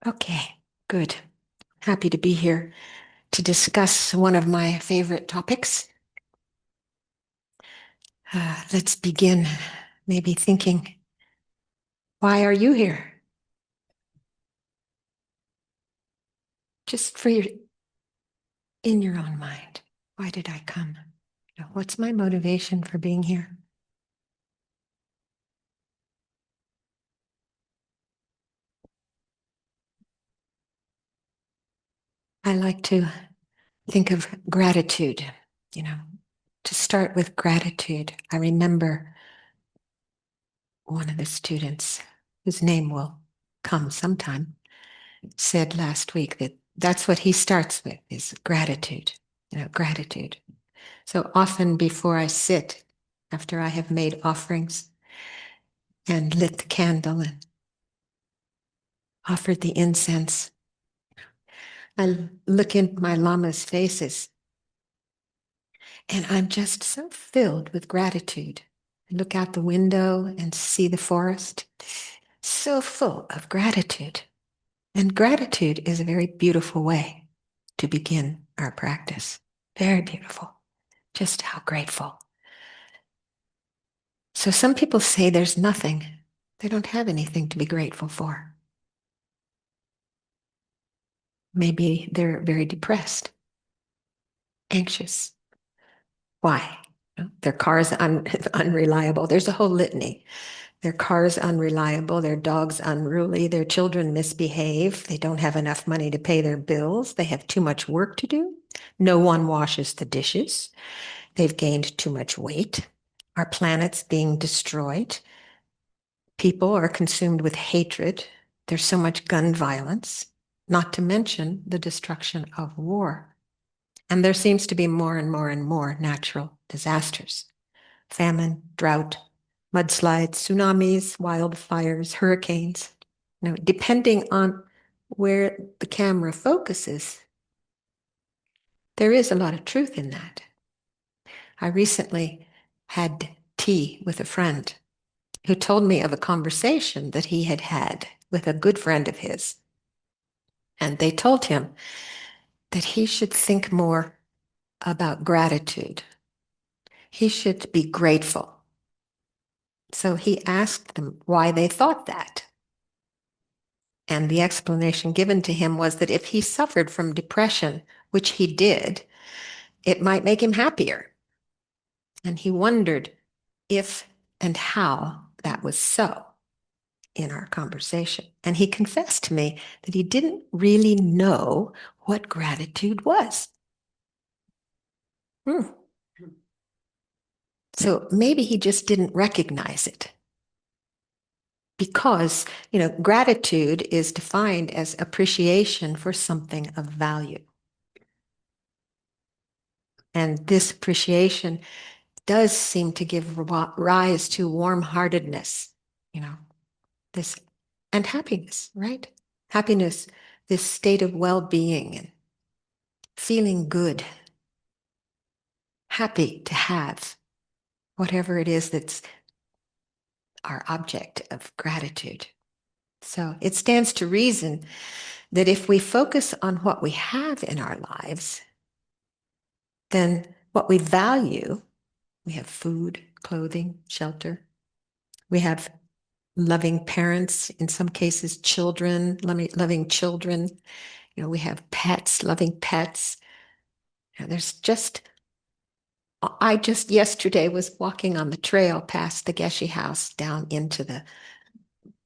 Okay, good. Happy to be here to discuss one of my favorite topics. Let's begin maybe thinking, why are you here? Just for your, in your own mind. Why did I come? What's my motivation for being here? I like to think of gratitude, you know, to start with gratitude. I remember one of the students, whose name will come sometime, said last week that that's what he starts with is gratitude, gratitude. So often before I sit, after I have made offerings and lit the candle and offered the incense, I look in my lama's faces and I'm just so filled with gratitude. I look out the window and see the forest, so full of gratitude. And gratitude is a very beautiful way to begin our practice. Very beautiful. Just how grateful. So some people say there's nothing. They don't have anything to be grateful for. Maybe they're very depressed, anxious. Why? Their car's unreliable. There's a whole litany. Their car's unreliable, their dog's unruly, their children misbehave, they don't have enough money to pay their bills, they have too much work to do, no one washes the dishes, they've gained too much weight, our planet's being destroyed, people are consumed with hatred, there's so much gun violence, not to mention the destruction of war. And there seems to be more and more and more natural disasters. Famine, drought, mudslides, tsunamis, wildfires, hurricanes. Depending on where the camera focuses, there is a lot of truth in that. I recently had tea with a friend who told me of a conversation that he had had with a good friend of his. And they told him that he should think more about gratitude. He should be grateful. So he asked them why they thought that. And the explanation given to him was that if he suffered from depression, which he did, it might make him happier. And he wondered if and how that was so in our conversation. And he confessed to me that he didn't really know what gratitude was. Hmm. So maybe he just didn't recognize it because, gratitude is defined as appreciation for something of value. And this appreciation does seem to give rise to warm-heartedness, you know, this and happiness, right? Happiness, this state of well-being and feeling good, happy to have whatever it is that's our object of gratitude. So it stands to reason that if we focus on what we have in our lives, then what we value, we have food, clothing, shelter, we have loving parents, in some cases, children, loving children. We have pets, loving pets. There's just, I just yesterday was walking on the trail past the Geshe house down into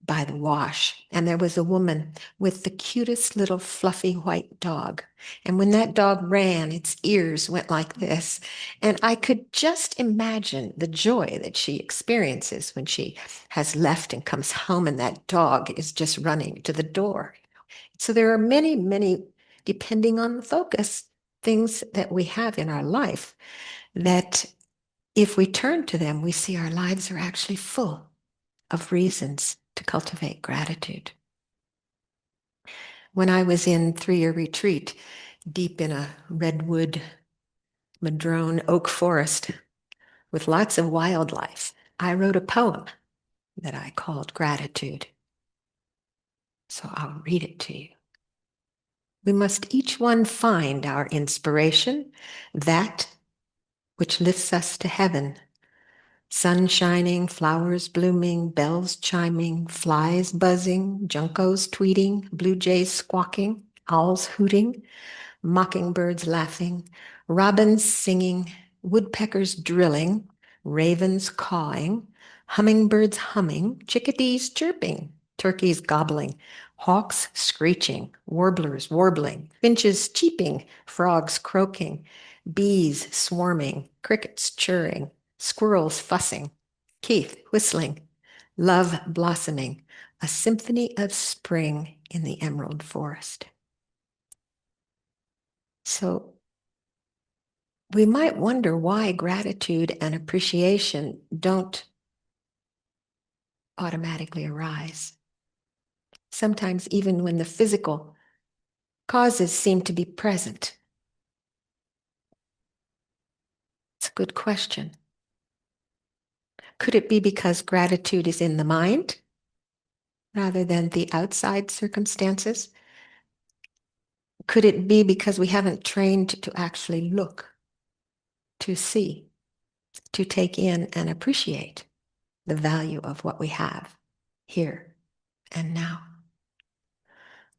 by the wash, and there was a woman with the cutest little fluffy white dog. And when that dog ran, its ears went like this. And I could just imagine the joy that she experiences when she has left and comes home and that dog is just running to the door. So there are many, many, depending on the focus, things that we have in our life that if we turn to them, we see our lives are actually full of reasons to cultivate gratitude. When I was in 3-year retreat, deep in a redwood, madrone oak forest with lots of wildlife, I wrote a poem that I called Gratitude. So I'll read it to you. We must each one find our inspiration, that which lifts us to heaven. Sun shining, flowers blooming, bells chiming, flies buzzing, juncos tweeting, blue jays squawking, owls hooting, mockingbirds laughing, robins singing, woodpeckers drilling, ravens cawing, hummingbirds humming, chickadees chirping, turkeys gobbling, hawks screeching, warblers warbling, finches cheeping, frogs croaking, bees swarming, crickets chirring, squirrels fussing, Keith whistling, love blossoming, a symphony of spring in the emerald forest. So we might wonder why gratitude and appreciation don't automatically arise. Sometimes, even when the physical causes seem to be present. It's a good question. Could it be because gratitude is in the mind rather than the outside circumstances? Could it be because we haven't trained to actually look, to see, to take in and appreciate the value of what we have here and now?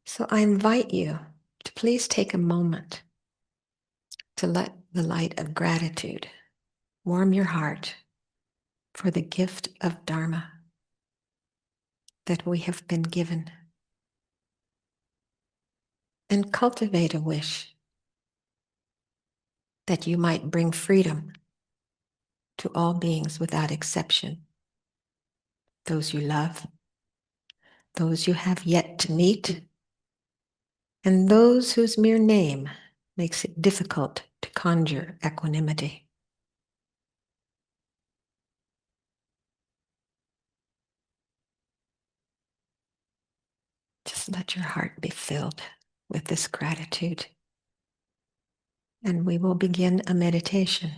So I invite you to please take a moment to let the light of gratitude warm your heart for the gift of Dharma that we have been given, and cultivate a wish that you might bring freedom to all beings without exception, those you love, those you have yet to meet, and those whose mere name makes it difficult to conjure equanimity. Just let your heart be filled with this gratitude, and we will begin a meditation.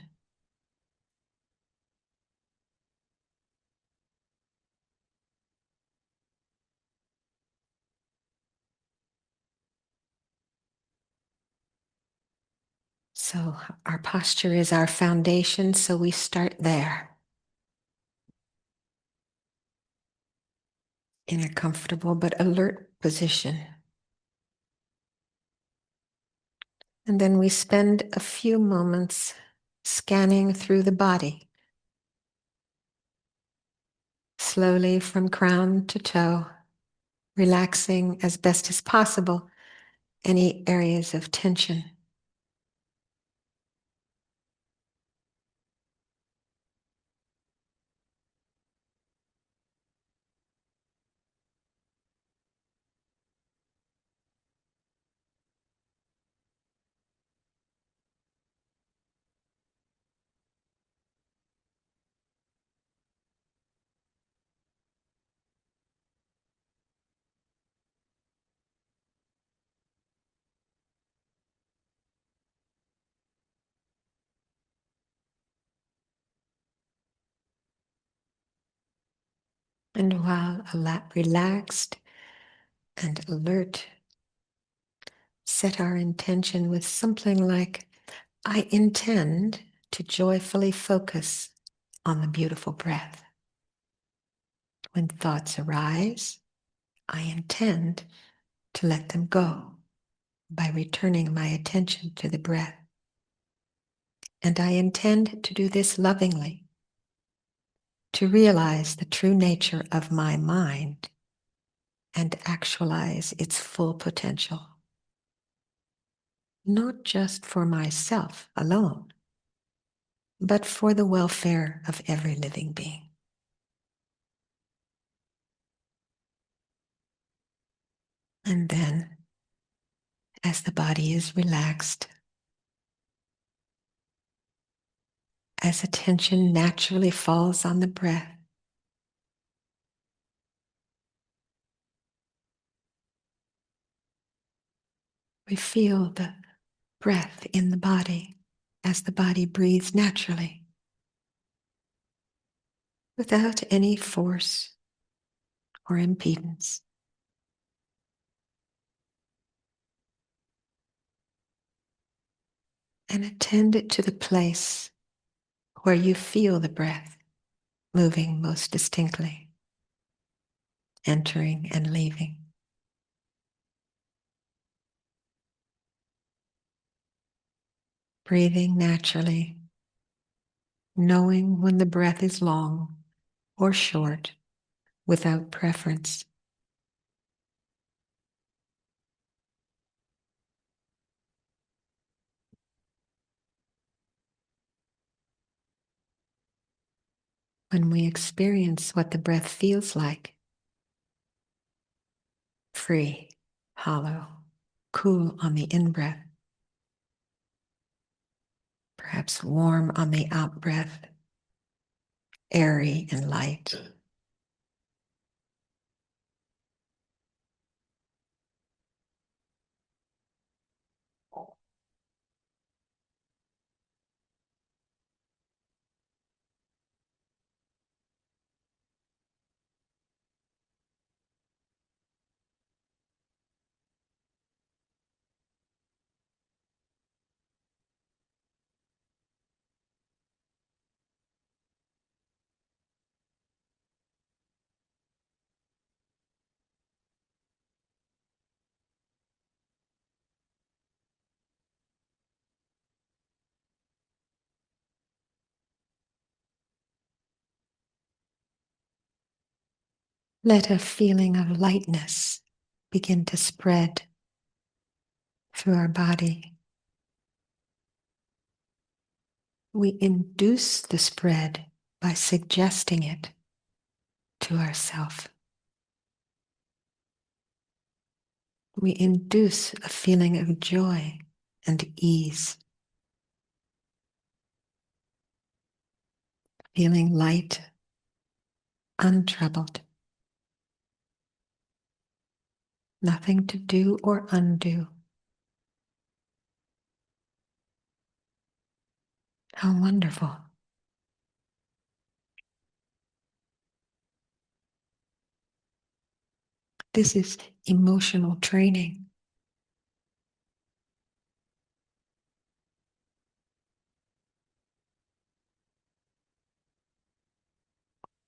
So our posture is our foundation, so we start there in a comfortable but alert position. And then we spend a few moments scanning through the body, slowly from crown to toe, relaxing as best as possible any areas of tension. And while relaxed and alert, set our intention with something like, I intend to joyfully focus on the beautiful breath. When thoughts arise, I intend to let them go by returning my attention to the breath. And I intend to do this lovingly, to realize the true nature of my mind and actualize its full potential. Not just for myself alone, but for the welfare of every living being. And then, as the body is relaxed, as attention naturally falls on the breath, we feel the breath in the body as the body breathes naturally, without any force or impedance. and attend it to the place where you feel the breath moving most distinctly, entering and leaving. Breathing naturally, knowing when the breath is long or short without preference. When we experience what the breath feels like, free, hollow, cool on the in-breath, perhaps warm on the out-breath, airy and light. Let a feeling of lightness begin to spread through our body. We induce the spread by suggesting it to ourselves. We induce a feeling of joy and ease, feeling light, untroubled, nothing to do or undo. How wonderful. This is emotional training.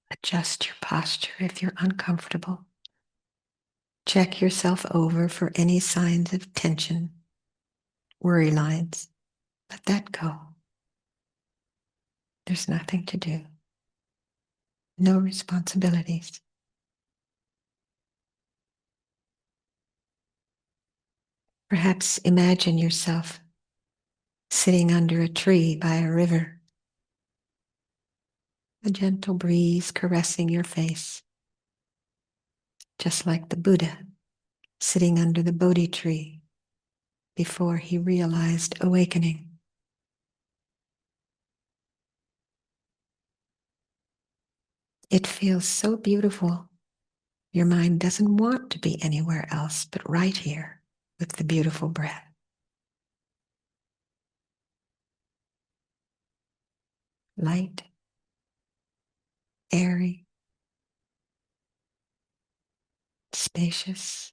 Adjust your posture if you're uncomfortable. Check yourself over for any signs of tension, worry lines. Let that go. There's nothing to do. No responsibilities. Perhaps imagine yourself sitting under a tree by a river, a gentle breeze caressing your face, just like the Buddha sitting under the Bodhi tree before he realized awakening. It feels so beautiful. Your mind doesn't want to be anywhere else but right here with the beautiful breath. Light, airy, spacious,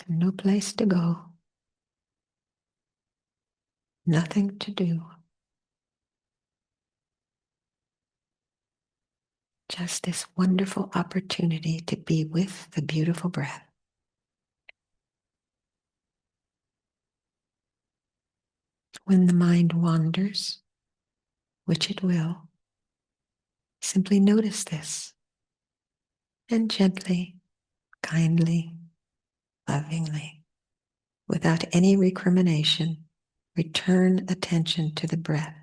no place to go, nothing to do. Just this wonderful opportunity to be with the beautiful breath. When the mind wanders, which it will, simply notice this and gently, kindly, lovingly, without any recrimination, return attention to the breath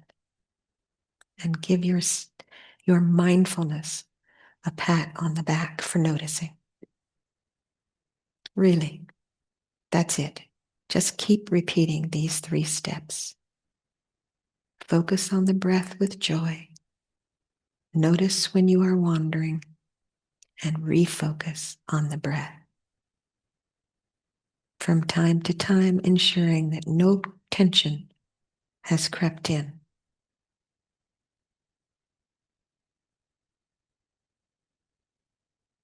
and give your mindfulness a pat on the back for noticing. Really, that's it. Just keep repeating these 3 steps. Focus on the breath with joy. Notice when you are wandering and refocus on the breath. From time to time, ensuring that no tension has crept in.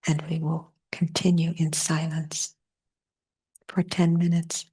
And we will continue in silence for 10 minutes.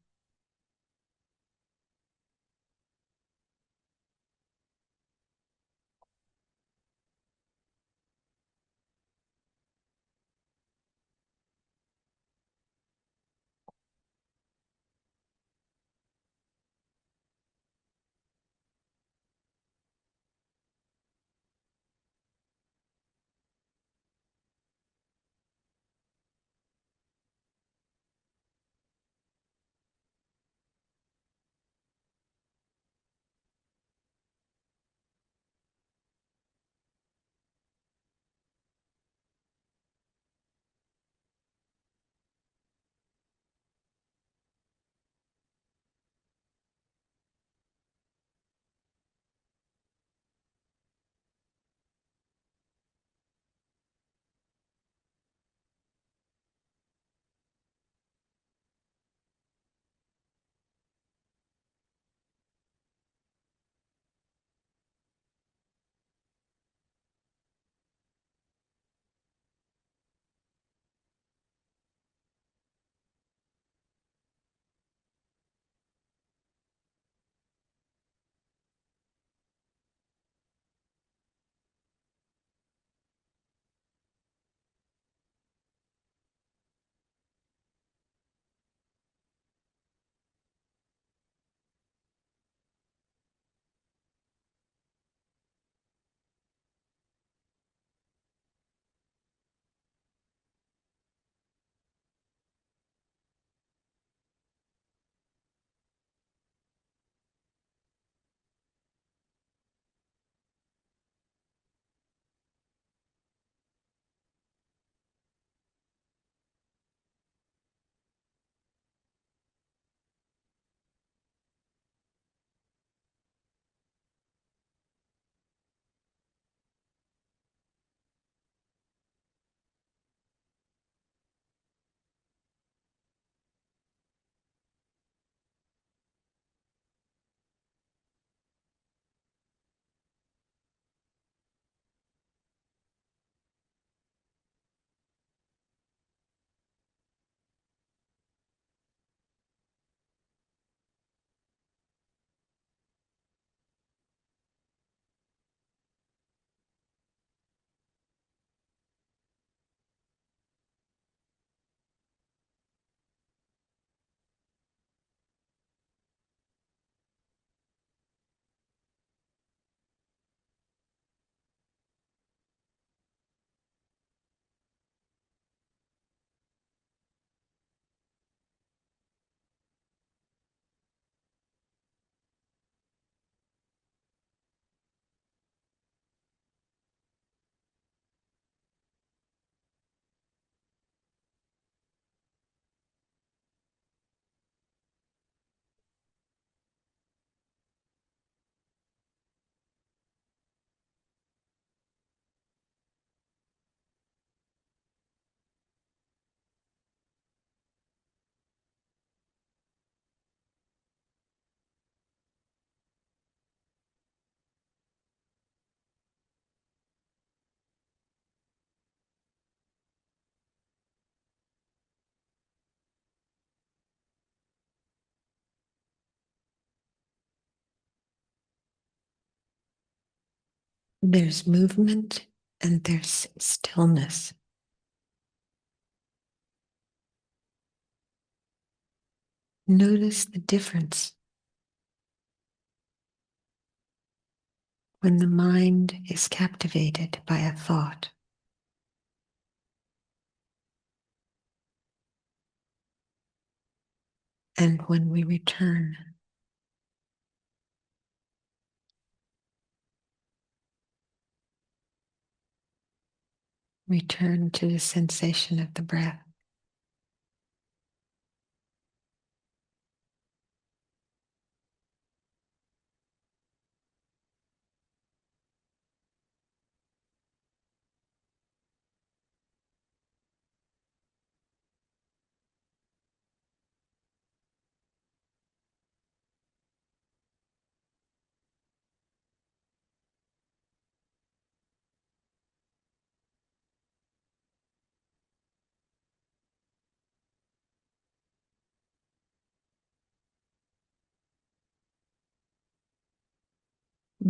There's movement and there's stillness. Notice the difference when the mind is captivated by a thought. And when we return to the sensation of the breath.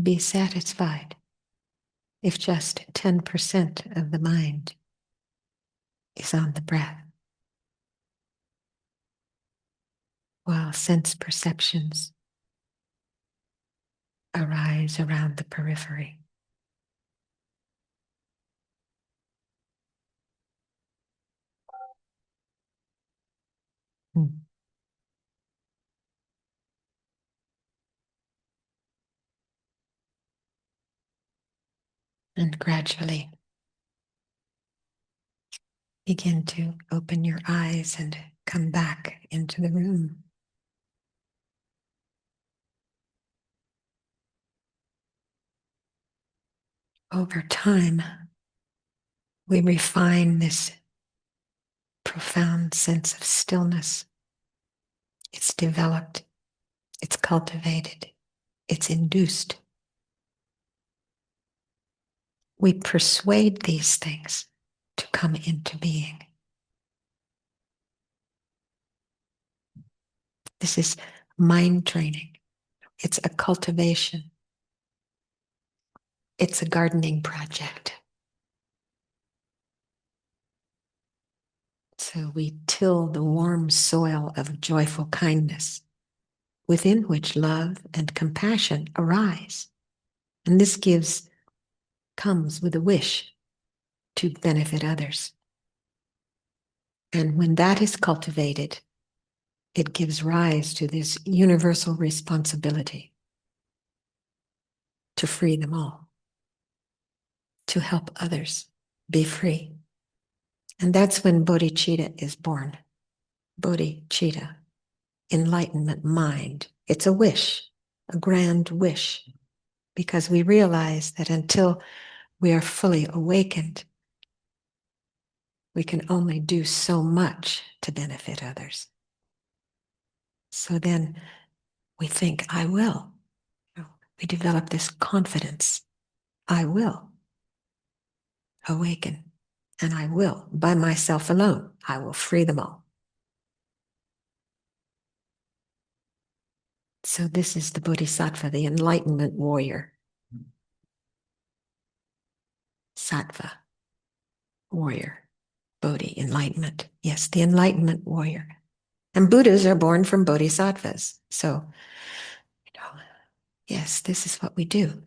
be satisfied if just 10% of the mind is on the breath, while sense perceptions arise around the periphery. Hmm. And gradually begin to open your eyes and come back into the room. Over time, we refine this profound sense of stillness. It's developed, it's cultivated, it's induced. We persuade these things to come into being. This is mind training. It's a cultivation. It's a gardening project. So we till the warm soil of joyful kindness, within which love and compassion arise. And this comes with a wish to benefit others. And when that is cultivated, it gives rise to this universal responsibility to free them all, to help others be free. And that's when bodhicitta is born. Bodhicitta, enlightenment mind. It's a wish, a grand wish, because we realize that until we are fully awakened, we can only do so much to benefit others. So then we think, I will. We develop this confidence. I will awaken, and I will, by myself alone, I will free them all. So this is the bodhisattva, the enlightenment warrior. Sattva, warrior. Bodhi, enlightenment. Yes, the enlightenment warrior. And Buddhas are born from bodhisattvas. So, yes, this is what we do.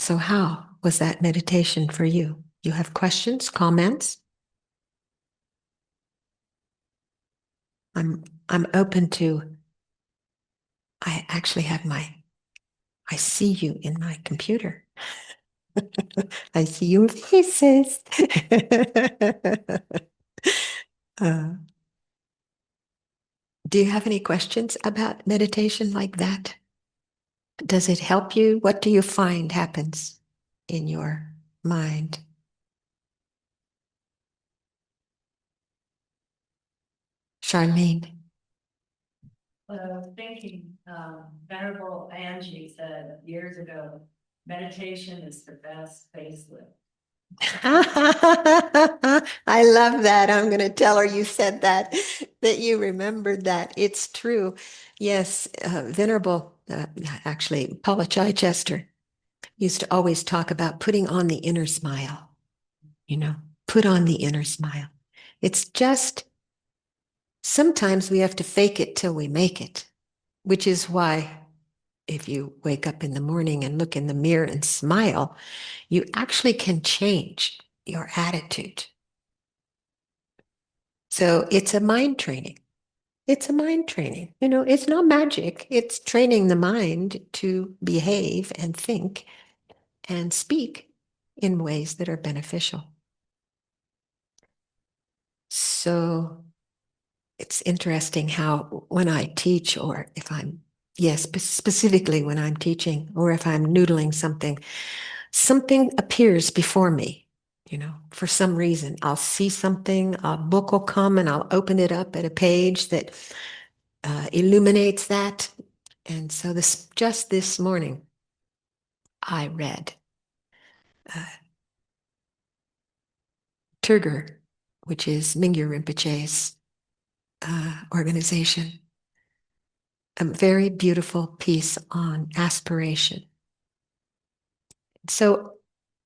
So how was that meditation for you? You have questions, comments? I'm open to, I actually have I see you in my computer. I see your faces. uh, do you have any questions about meditation like that? Does it help you? What do you find happens in your mind? Charlene. Thinking, Venerable Angie said years ago, meditation is the best facelift. I love that. I'm going to tell her you said that, that you remembered that. It's true. Yes, Venerable, actually, Paula Chichester used to always talk about putting on the inner smile, put on the inner smile. It's just sometimes we have to fake it till we make it, which is why if you wake up in the morning and look in the mirror and smile, you actually can change your attitude. So it's a mind training. It's a mind training. It's not magic. It's training the mind to behave and think and speak in ways that are beneficial. So it's interesting how when I teach, or if I'm, yes, specifically when I'm teaching, or if I'm noodling something appears before me. For some reason, I'll see something, a book will come and I'll open it up at a page that illuminates that. And so just this morning, I read Turger, which is Mingyur Rinpoche's organization. a very beautiful piece on aspiration. So,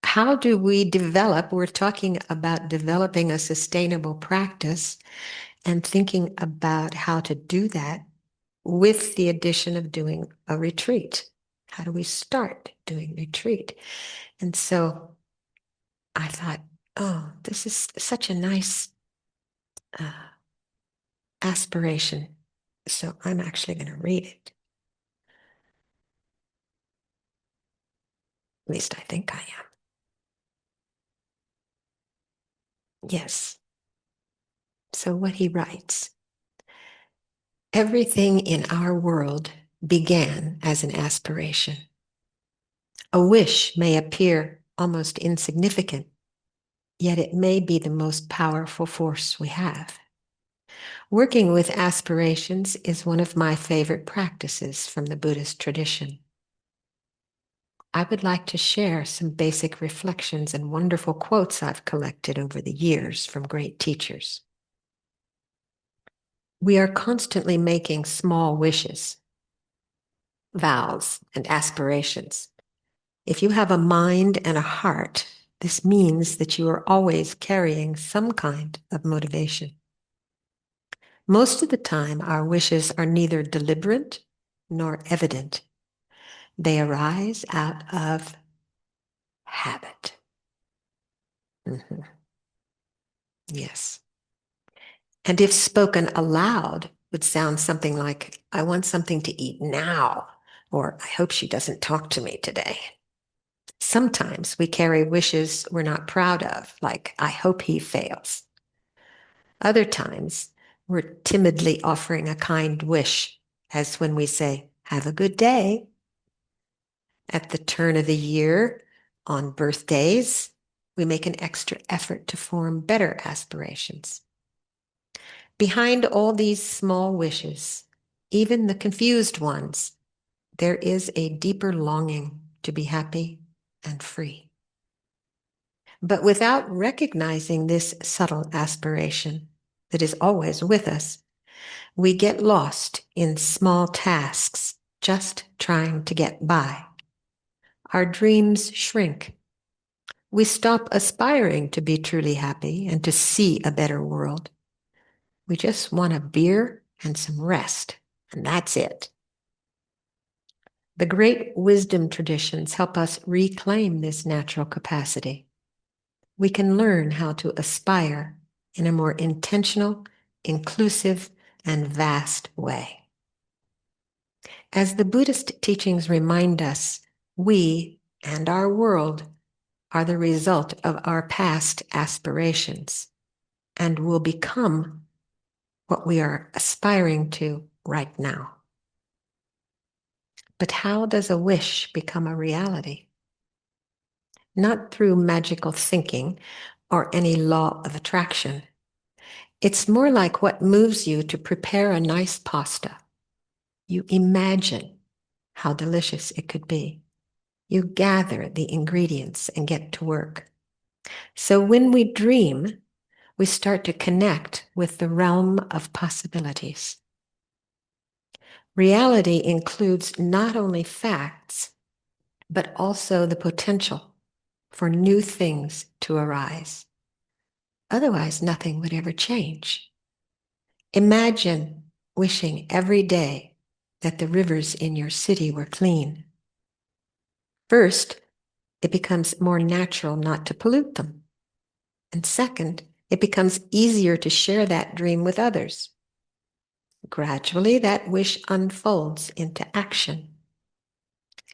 how do we develop? We're talking about developing a sustainable practice and thinking about how to do that with the addition of doing a retreat. How do we start doing retreat? And so I thought, oh, this is such a nice uh, aspiration. So I'm actually going to read it. At least I think I am. Yes. So what he writes, everything in our world began as an aspiration. A wish may appear almost insignificant, yet it may be the most powerful force we have. Working with aspirations is one of my favorite practices from the Buddhist tradition. I would like to share some basic reflections and wonderful quotes I've collected over the years from great teachers. We are constantly making small wishes, vows, and aspirations. If you have a mind and a heart, this means that you are always carrying some kind of motivation. Most of the time, our wishes are neither deliberate nor evident. They arise out of habit. Mhm. Yes. And if spoken aloud, would sound something like, I want something to eat now, or I hope she doesn't talk to me today. Sometimes we carry wishes we're not proud of, like, I hope he fails. Other times, we're timidly offering a kind wish, as when we say, have a good day. At the turn of the year, on birthdays, we make an extra effort to form better aspirations. Behind all these small wishes, even the confused ones, there is a deeper longing to be happy and free. But without recognizing this subtle aspiration that is always with us, we get lost in small tasks just trying to get by. Our dreams shrink. We stop aspiring to be truly happy and to see a better world. We just want a beer and some rest, and that's it. The great wisdom traditions help us reclaim this natural capacity. We can learn how to aspire in a more intentional, inclusive, and vast way. As the Buddhist teachings remind us, we and our world are the result of our past aspirations and will become what we are aspiring to right now. But how does a wish become a reality? Not through magical thinking or any law of attraction. It's more like what moves you to prepare a nice pasta. You imagine how delicious it could be. You gather the ingredients and get to work. So when we dream, we start to connect with the realm of possibilities. Reality includes not only facts, but also the potential for new things to arise. Otherwise, nothing would ever change. Imagine wishing every day that the rivers in your city were clean. First, it becomes more natural not to pollute them. And second, it becomes easier to share that dream with others. Gradually, that wish unfolds into action.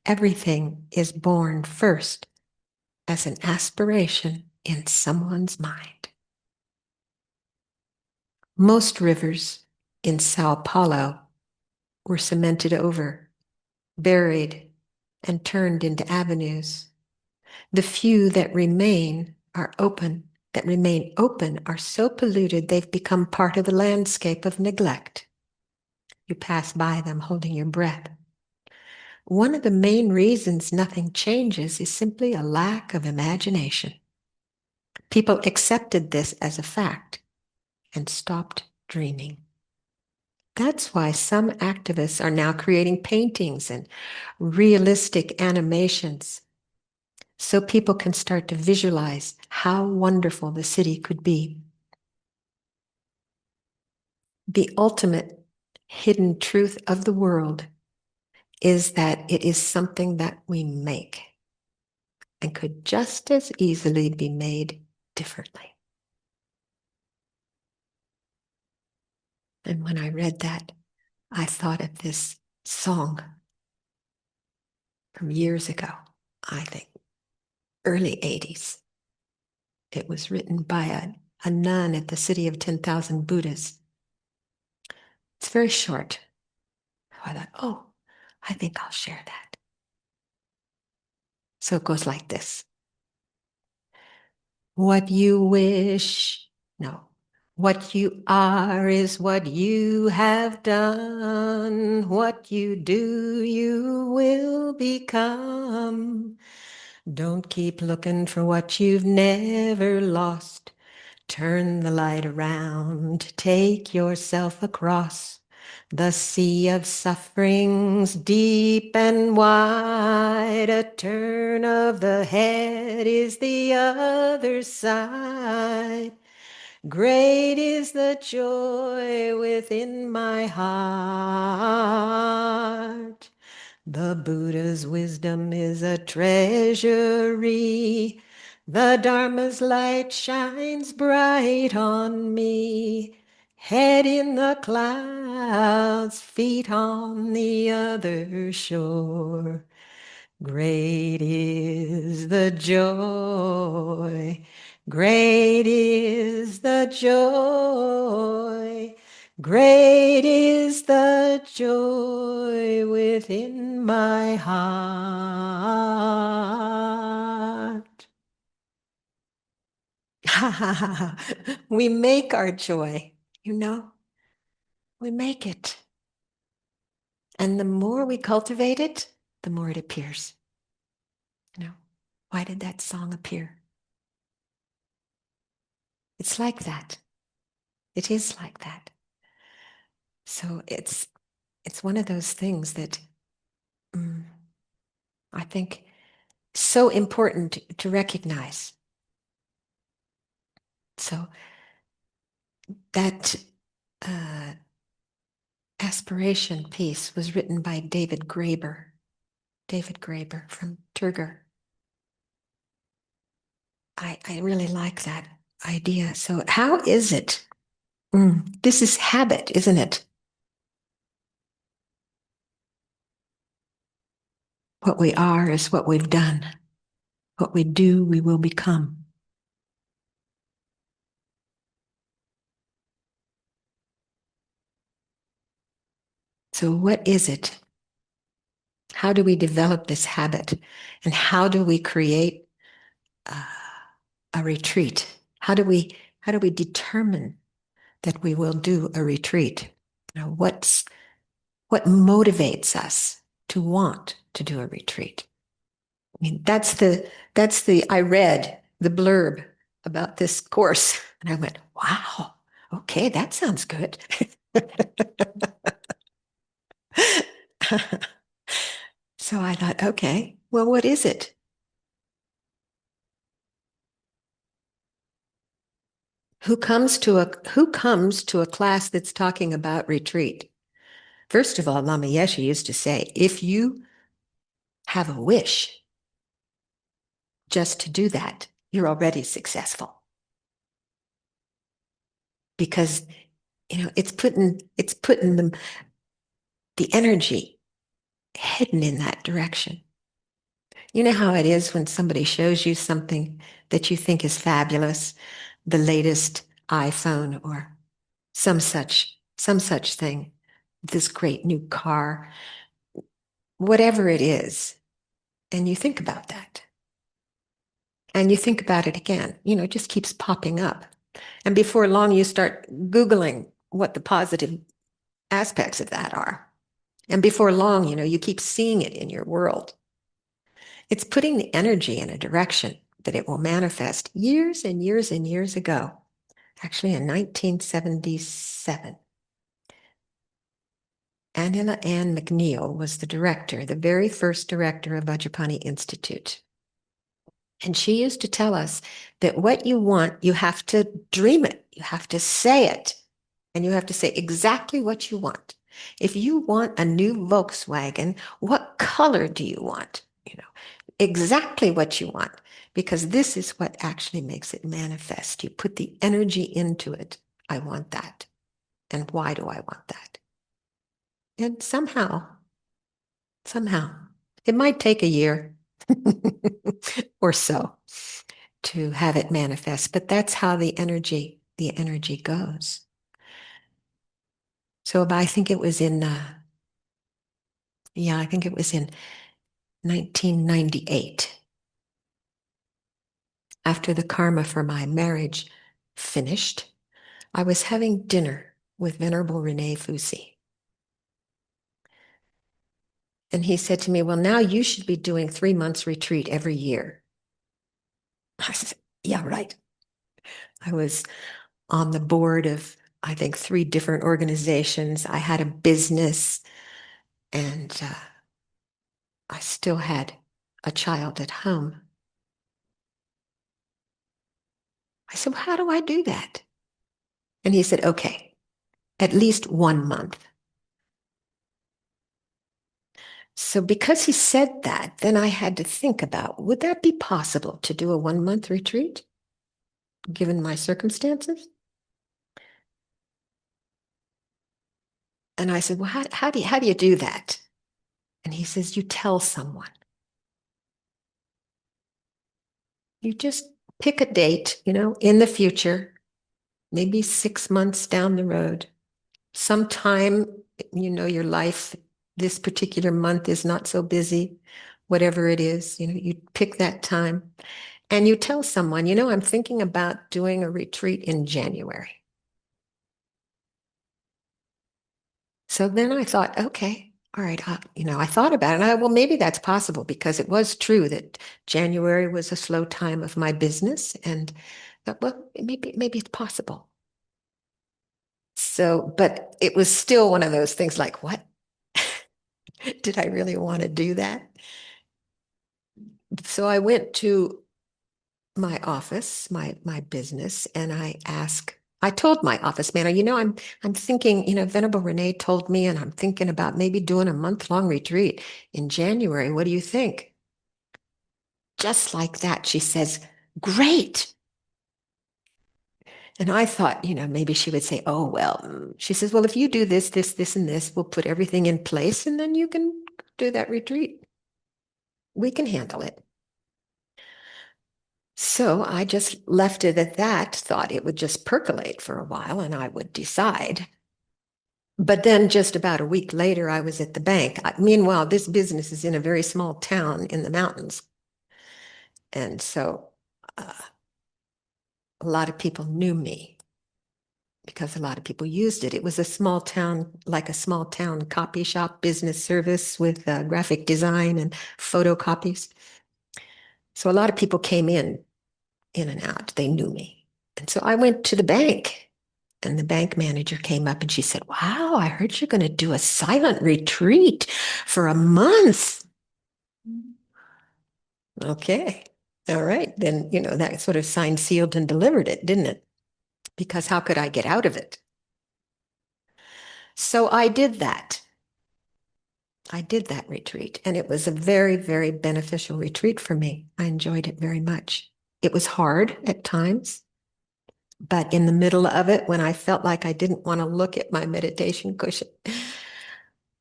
Everything is born first as an aspiration in someone's mind. Most rivers in Sao Paulo were cemented over, buried, and turned into avenues. The few that remain open are so polluted they've become part of the landscape of neglect. You pass by them holding your breath. One of the main reasons nothing changes is simply a lack of imagination. People accepted this as a fact and stopped dreaming. That's why some activists are now creating paintings and realistic animations so people can start to visualize how wonderful the city could be. The ultimate hidden truth of the world is that it is something that we make and could just as easily be made differently. And when I read that, I thought of this song from years ago, I think, early 80s. It was written by a nun at the City of 10,000 Buddhas. It's very short. I thought, oh, I think I'll share that. So it goes like this. What you wish, no, what you are is what you have done. What you do, you will become. Don't keep looking for what you've never lost. Turn the light around, take yourself across the sea of sufferings, deep and wide. A turn of the head is the other side. Great is the joy within my heart. The Buddha's wisdom is a treasury. The Dharma's light shines bright on me. Head in the clouds, feet on the other shore. Great is the joy. Great is the joy. Great is the joy within my heart. We make our joy, you know, we make it. And the more we cultivate it, the more it appears. You know, why did that song appear? It's like that. It is like that. So it's one of those things that I think so important to recognize. So that uh, aspiration piece was written by David Graeber. David Graeber from Turger. I really like that idea. So how is it? This is habit, isn't it? What we are is what we've done. What we do, we will become. So what is it? How do we develop this habit? And how do we create uh, a retreat? How do we determine that we will do a retreat? You know, what motivates us to want to do a retreat? I mean, that's the I read the blurb about this course and I went, wow, okay, that sounds good. So I thought, okay, well, what is it? Who comes to a class that's talking about retreat? First of all, Lama Yeshe used to say, if you have a wish just to do that, you're already successful. Because it's putting the energy hidden in that direction. You know how it is when somebody shows you something that you think is fabulous, the latest iPhone or some such thing, this great new car, whatever it is, and you think about that. And you think about it again, it just keeps popping up. And before long, you start Googling what the positive aspects of that are. And before long, you keep seeing it in your world. It's putting the energy in a direction that it will manifest years and years and years ago, actually in 1977. Angela Ann McNeil was the director, the very first director of Vajrapani Institute. And she used to tell us that what you want, you have to dream it, you have to say it, and you have to say exactly what you want. If you want a new Volkswagen, what color do you want? Exactly what you want, because this is what actually makes it manifest. You put the energy into it. I want that. And why do I want that? And somehow, it might take a year or so to have it manifest, but that's how the energy goes. So I think it was in, I think it was in 1998, after the karma for my marriage finished. I was having dinner with Venerable Rene Fusi. And he said to me, well, now you should be doing 3 months retreat every year. I said, yeah, right. I was on the board of, I think, 3 different organizations. I had a business, and I still had a child at home. I said, well, how do I do that? And he said, okay, at least 1 month. So because he said that, then I had to think about, would that be possible to do a 1 month retreat, given my circumstances? And I said, well, how do you do that? And he says, you tell someone. You just pick a date, in the future, maybe 6 months down the road. Sometime, your life, this particular month is not so busy, whatever it is, you pick that time and you tell someone, I'm thinking about doing a retreat in January. So then I thought, okay, all right, I thought about it. Well, maybe that's possible, because it was true that January was a slow time of my business, and thought, well, maybe it's possible. So, but it was still one of those things like, what? Did I really want to do that? So I went to my office, my business, and I told my office manager, I'm thinking, Venerable Renee told me, and I'm thinking about maybe doing a month-long retreat in January. What do you think? Just like that, she says, great. And I thought, maybe she would say, oh, well, she says, well, if you do this, this, and this, we'll put everything in place, and then you can do that retreat. We can handle it. So I just left it at that, thought it would just percolate for a while and I would decide. But then just about a week later, I was at the bank. Meanwhile, this business is in a very small town in the mountains. And so a lot of people knew me because a lot of people used it. It was a small town, like a small town copy shop business service with graphic design and photocopies. So a lot of people came in and out. They knew me. And so I went to the bank, and the bank manager came up and she said, wow, I heard you're going to do a silent retreat for a month. Okay. All right. Then, that sort of signed, sealed, and delivered it, didn't it? Because how could I get out of it? So I did that. I did that retreat, and it was a very, very beneficial retreat for me. I enjoyed it very much. It was hard at times. But in the middle of it, when I felt like I didn't want to look at my meditation cushion,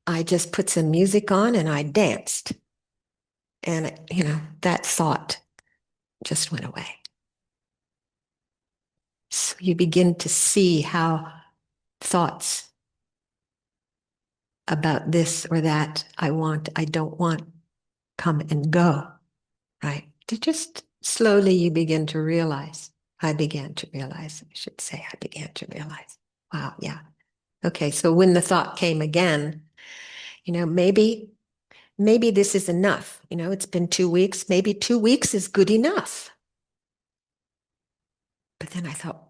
I just put some music on and I danced. And, that thought just went away. So you begin to see how thoughts about this or that, I want, I don't want, come and go, right? To just slowly you begin to realize. I began to realize, I should say, I began to realize, wow, yeah. Okay, so when the thought came again, maybe this is enough. It's been 2 weeks. Maybe 2 weeks is good enough. But then I thought,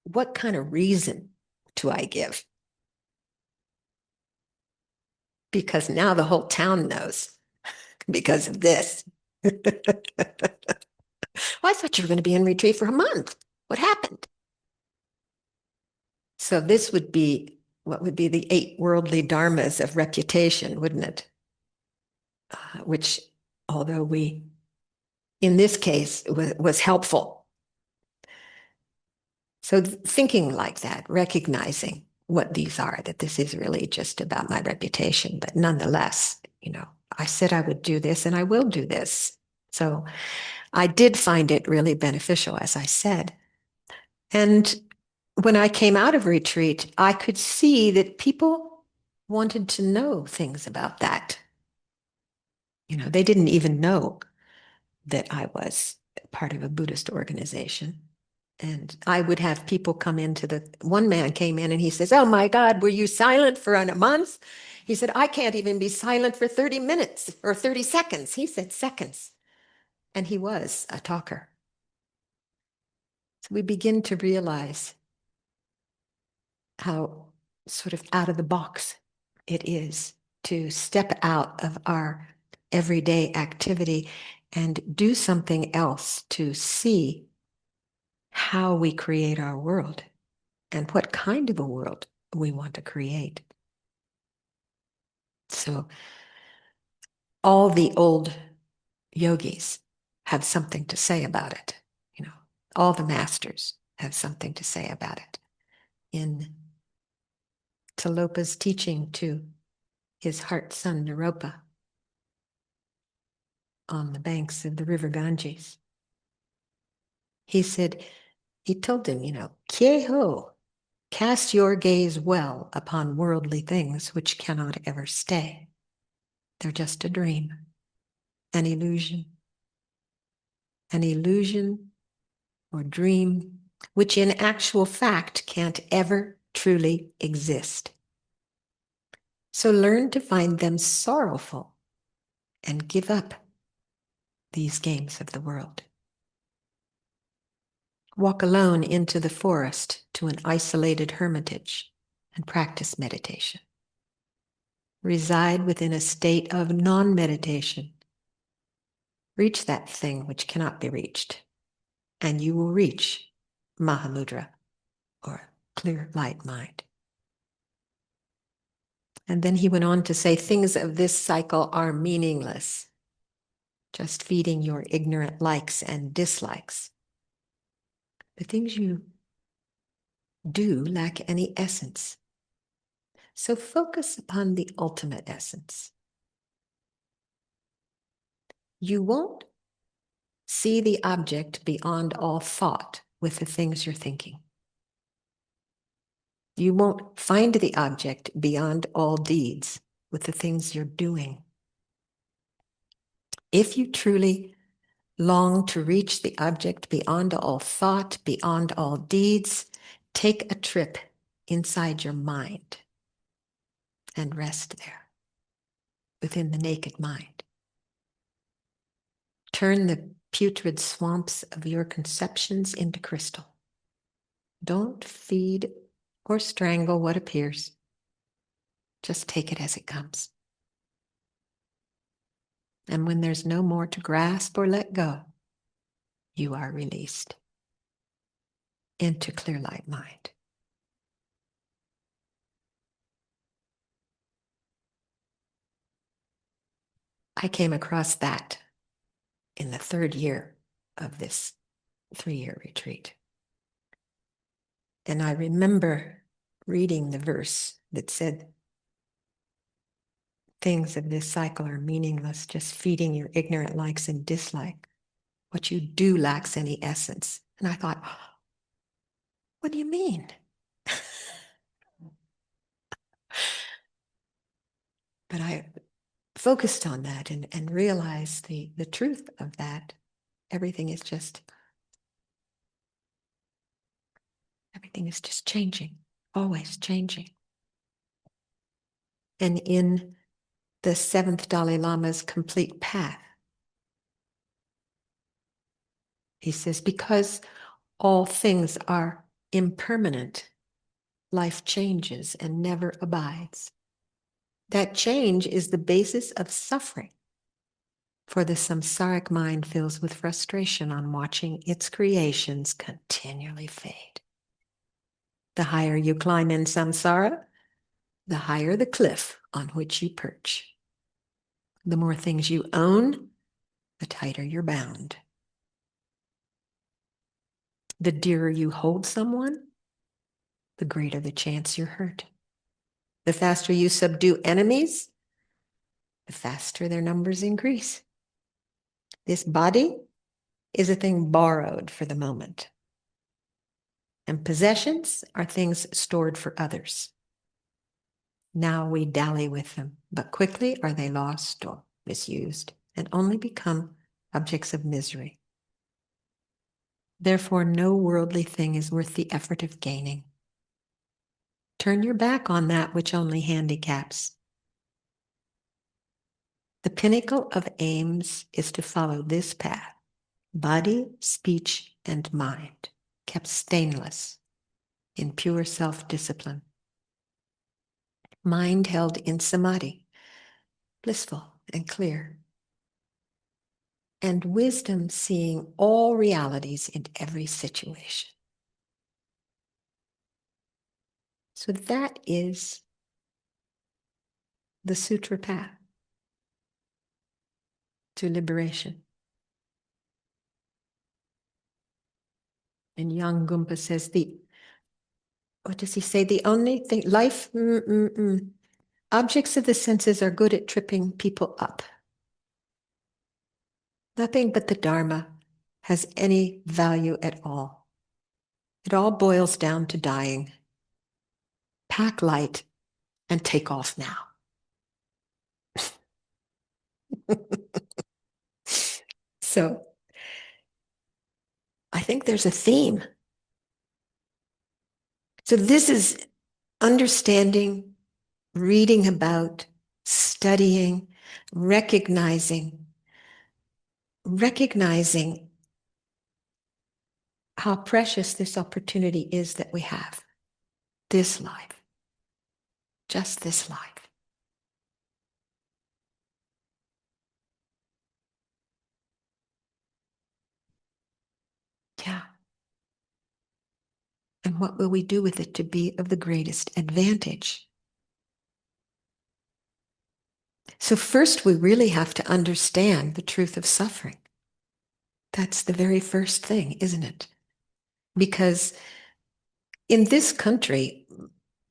what kind of reason do I give? because now the whole town knows because of this. Well, I thought you were going to be in retreat for a month. What happened? So this would be what would be the 8 worldly dharmas of reputation, wouldn't it? Which, although we, in this case, was helpful. So thinking like that, recognizing what these are, that this is really just about my reputation, but nonetheless, I said I would do this and I will do this. So I did find it really beneficial, as I said. And when I came out of retreat, I could see that people wanted to know things about that. They didn't even know that I was part of a Buddhist organization. And I would have people come into one man came in and he says, "Oh my God, were you silent for a month?" He said, "I can't even be silent for 30 minutes or 30 seconds." He said seconds. And he was a talker. So we begin to realize how sort of out of the box it is to step out of our everyday activity and do something else to see how we create our world and what kind of a world we want to create. So all the old yogis have something to say about it. All the masters have something to say about it. In Tilopa's teaching to his heart son Naropa on the banks of the river Ganges, he said, he told him, Kyeho, cast your gaze well upon worldly things which cannot ever stay. They're just a dream, an illusion or dream, which in actual fact can't ever truly exist. So learn to find them sorrowful and give up these games of the world. Walk alone into the forest to an isolated hermitage and practice meditation. Reside within a state of non-meditation. Reach that thing which cannot be reached, and you will reach Mahamudra, or clear light mind. And then he went on to say, things of this cycle are meaningless, just feeding your ignorant likes and dislikes. The things you do lack any essence. So focus upon the ultimate essence. You won't see the object beyond all thought with the things you're thinking. You won't find the object beyond all deeds with the things you're doing. If you truly long to reach the object beyond all thought, beyond all deeds, take a trip inside your mind and rest there within the naked mind. Turn the putrid swamps of your conceptions into crystal. Don't feed or strangle what appears. Just take it as it comes. And when there's no more to grasp or let go, you are released into clear light mind. I came across that in the 3rd year of this 3-year retreat. And I remember reading the verse that said, things of this cycle are meaningless, just feeding your ignorant likes and dislike. What you do lacks any essence. And I thought, what do you mean? But I focused on that and realized the truth of that. Everything is just changing, always changing. And in the 7th Dalai Lama's complete path, he says, because all things are impermanent, life changes and never abides. That change is the basis of suffering. For the samsaric mind fills with frustration on watching its creations continually fade. The higher you climb in samsara, the higher the cliff on which you perch. The more things you own, the tighter you're bound. The dearer you hold someone, the greater the chance you're hurt. The faster you subdue enemies, the faster their numbers increase. This body is a thing borrowed for the moment. And possessions are things stored for others. Now we dally with them, but quickly are they lost or misused and only become objects of misery. Therefore, no worldly thing is worth the effort of gaining. Turn your back on that which only handicaps. The pinnacle of aims is to follow this path, body, speech, and mind, kept stainless in pure self-discipline. Mind held in samadhi, blissful and clear. And wisdom seeing all realities in every situation. So that is the sutra path to liberation. And Young Gumpa says what does he say? The only thing, objects of the senses are good at tripping people up. Nothing but the Dharma has any value at all. It all boils down to dying. Pack light and take off now. So I think there's a theme. So this is understanding, reading about, studying, recognizing how precious this opportunity is that we have. This life. Just this life. Yeah. And what will we do with it to be of the greatest advantage? So first, we really have to understand the truth of suffering. That's the very first thing, isn't it? Because in this country,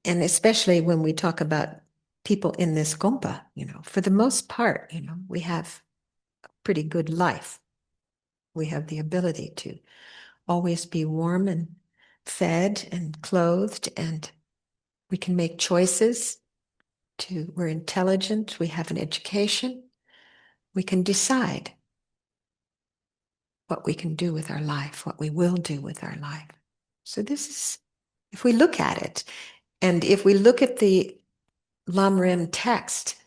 and especially when we talk about people in this gompa, for the most part, we have a pretty good life. We have the ability to always be warm and fed and clothed, and we can make choices. We're intelligent, we have an education, we can decide what we can do with our life, what we will do with our life. So this is, if we look at it, and if we look at the Lamrim text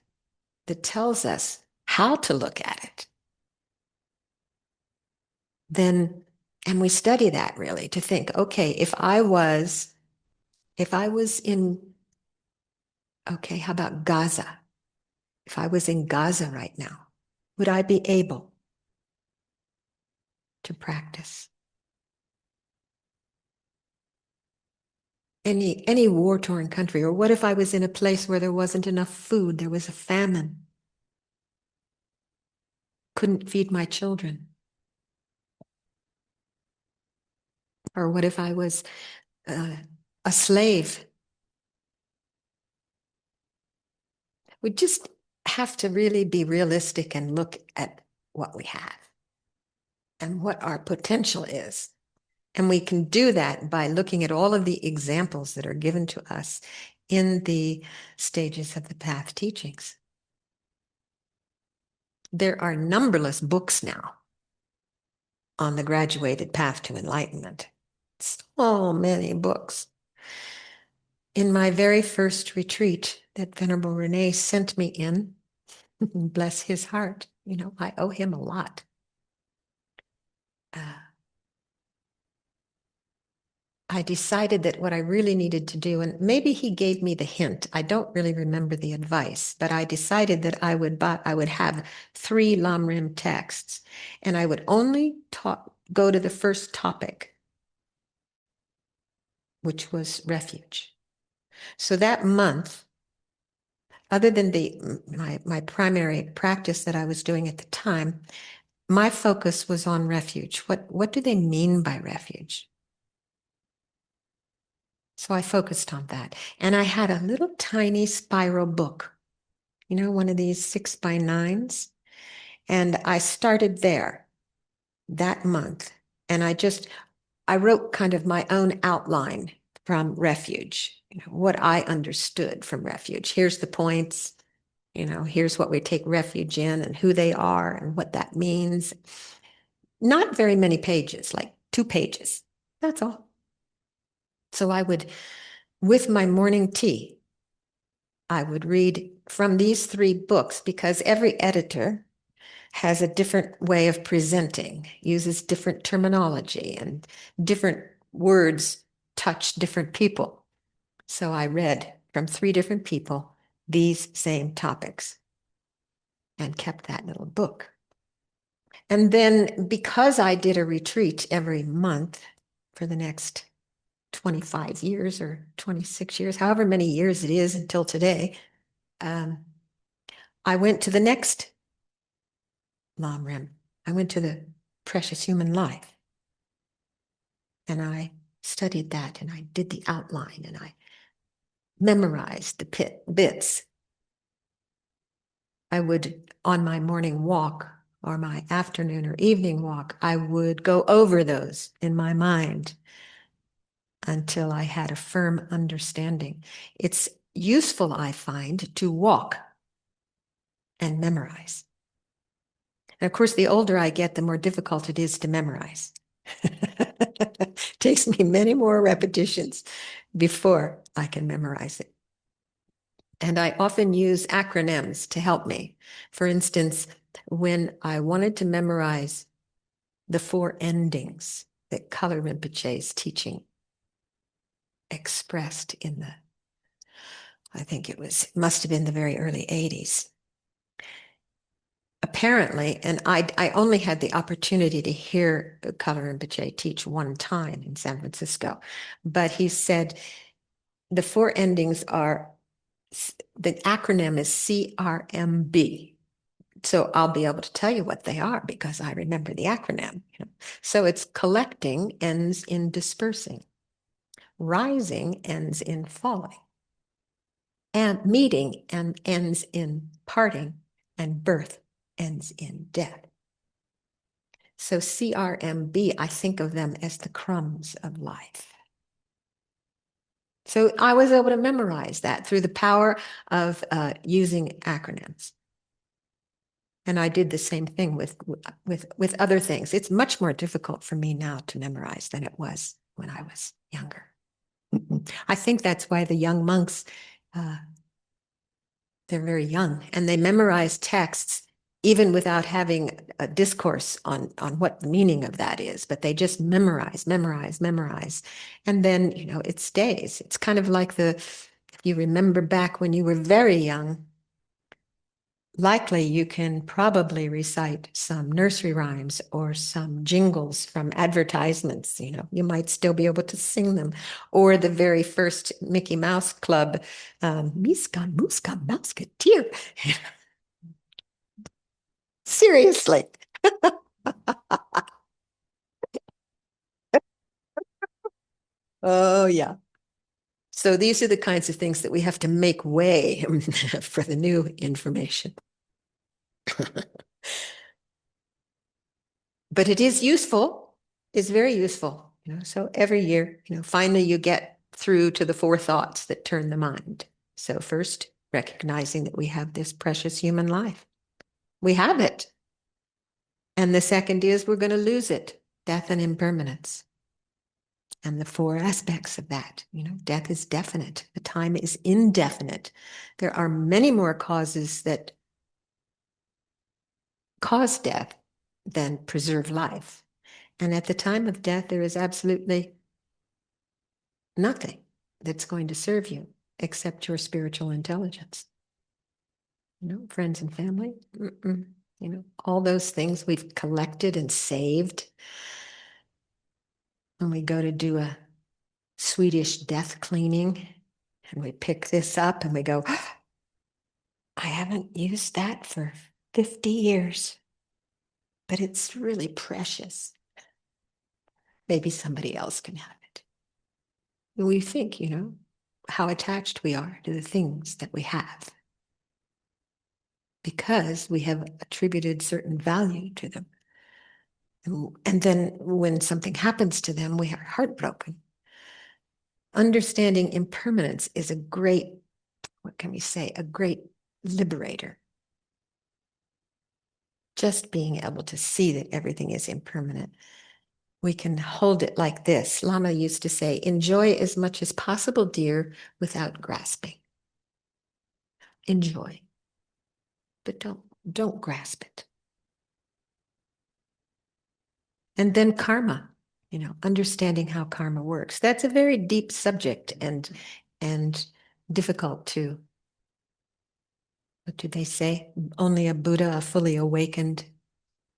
that tells us how to look at it, then, and we study that really to think, okay, if I was in, okay, how about Gaza? If I was in Gaza right now, would I be able to practice? Any war-torn country, or what if I was in a place where there wasn't enough food, there was a famine, couldn't feed my children? Or what if I was a slave? We just have to really be realistic and look at what we have and what our potential is. And we can do that by looking at all of the examples that are given to us in the stages of the path teachings. There are numberless books now on the graduated path to enlightenment. So many books. In my very first retreat that Venerable Renee sent me in, bless his heart, I owe him a lot. I decided that what I really needed to do, and maybe he gave me the hint. I don't really remember the advice, but I decided that I would have 3 Lamrim texts, and I would only go to the first topic, which was refuge. So that month, other than my primary practice that I was doing at the time, my focus was on refuge. What do they mean by refuge? So I focused on that. And I had a little tiny spiral book, one of these 6x9s. And I started there that month. And I wrote kind of my own outline from refuge, what I understood from refuge. Here's the points, here's what we take refuge in and who they are and what that means. Not very many pages, like 2 pages. That's all. So with my morning tea, I would read from these 3 books because every editor has a different way of presenting, uses different terminology, and different words touch different people. So I read from 3 different people these same topics and kept that little book. And then because I did a retreat every month for the next 25 years or 26 years, however many years it is until today, I went to the next Lamrim. I went to the precious human life. And I studied that and I did the outline and I memorized the bits. I would, on my morning walk or my afternoon or evening walk, I would go over those in my mind until I had a firm understanding. It's useful, I find, to walk and memorize. And of course, the older I get, the more difficult it is to memorize. Takes me many more repetitions before I can memorize it. And I often use acronyms to help me. For instance, when I wanted to memorize the 4 endings that Color Rinpoche's teaching expressed I think must have been the very early 80s. Apparently, and I only had the opportunity to hear Color Rinpoche teach one time in San Francisco, but he said the 4 endings the acronym is CRMB. So I'll be able to tell you what they are because I remember the acronym. So it's collecting ends in dispersing, rising ends in falling, and meeting and ends in parting, and birth ends in death. So CRMB, I think of them as the crumbs of life. So I was able to memorize that through the power of using acronyms. And I did the same thing with other things. It's much more difficult for me now to memorize than it was when I was younger. I think that's why the young monks, they're very young and they memorize texts even without having a discourse on what the meaning of that is, but they just memorize. And then, it stays. It's kind of like if you remember back when you were very young, likely you can probably recite some nursery rhymes or some jingles from advertisements. You might still be able to sing them. Or the very first Mickey Mouse Club, Miska, Muska, Mouseketeer. Seriously. Oh, yeah. So these are the kinds of things that we have to make way for the new information. But it is useful. It's very useful. So every year, finally you get through to the 4 thoughts that turn the mind. So first, recognizing that we have this precious human life. We have it. And the second is we're going to lose it, death and impermanence. And the 4 aspects of that, death is definite. The time is indefinite. There are many more causes that cause death than preserve life. And at the time of death, there is absolutely nothing that's going to serve you except your spiritual intelligence. Friends and family, all those things we've collected and saved. When we go to do a Swedish death cleaning and we pick this up and we go, I haven't used that for 50 years, but it's really precious. Maybe somebody else can have it. And we think, how attached we are to the things that we have because we have attributed certain value to them. And then when something happens to them, we are heartbroken. Understanding impermanence is a great, what can we say, a great liberator. Just being able to see that everything is impermanent. We can hold it like this. Lama used to say, enjoy as much as possible, dear, without grasping. Enjoy, but don't grasp it. And then karma, understanding how karma works. That's a very deep subject and difficult to, what do they say? Only a Buddha, a fully awakened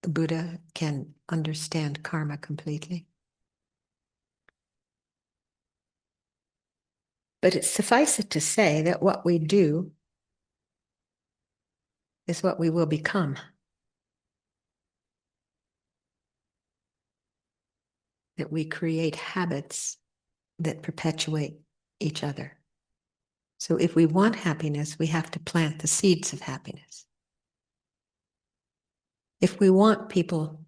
Buddha, can understand karma completely. But it suffice it to say that what we do is what we will become. That we create habits that perpetuate each other. So if we want happiness, we have to plant the seeds of happiness. If we want people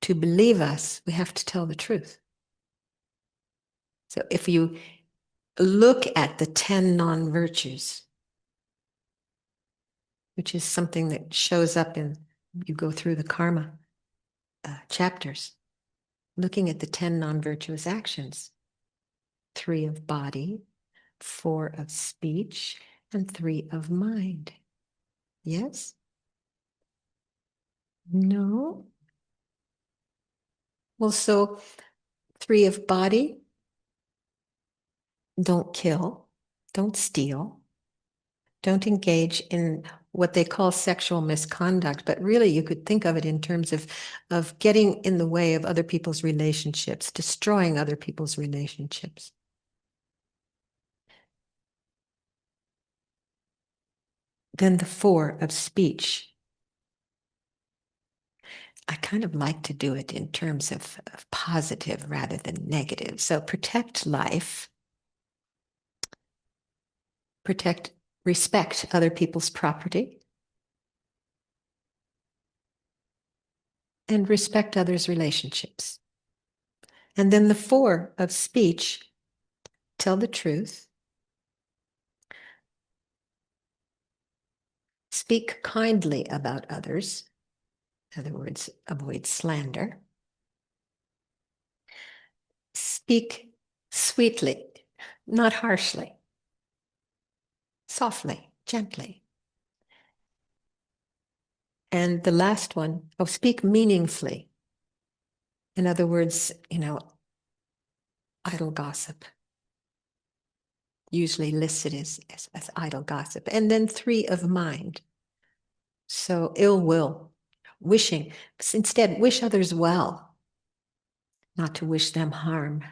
to believe us, we have to tell the truth. So if you look at the 10 non-virtues, which is something that shows up in, you go through the karma chapters, looking at the 10 non-virtuous actions, 3 of body, 4 of speech, and 3 of mind. Yes? No? Well, so 3 of body, don't kill, don't steal, don't engage in what they call sexual misconduct, but really you could think of it in terms of getting in the way of other people's relationships, destroying other people's relationships. Then the 4 of speech. I kind of like to do it in terms of positive rather than negative. So protect life, respect other people's property, and respect others' relationships. And then the 4 of speech, tell the truth, speak kindly about others, in other words, avoid slander, speak sweetly, not harshly, softly, gently. And the last one, speak meaningfully. In other words, idle gossip, usually listed as idle gossip. And then 3 of mind. So ill will, wishing, instead wish others well, not to wish them harm.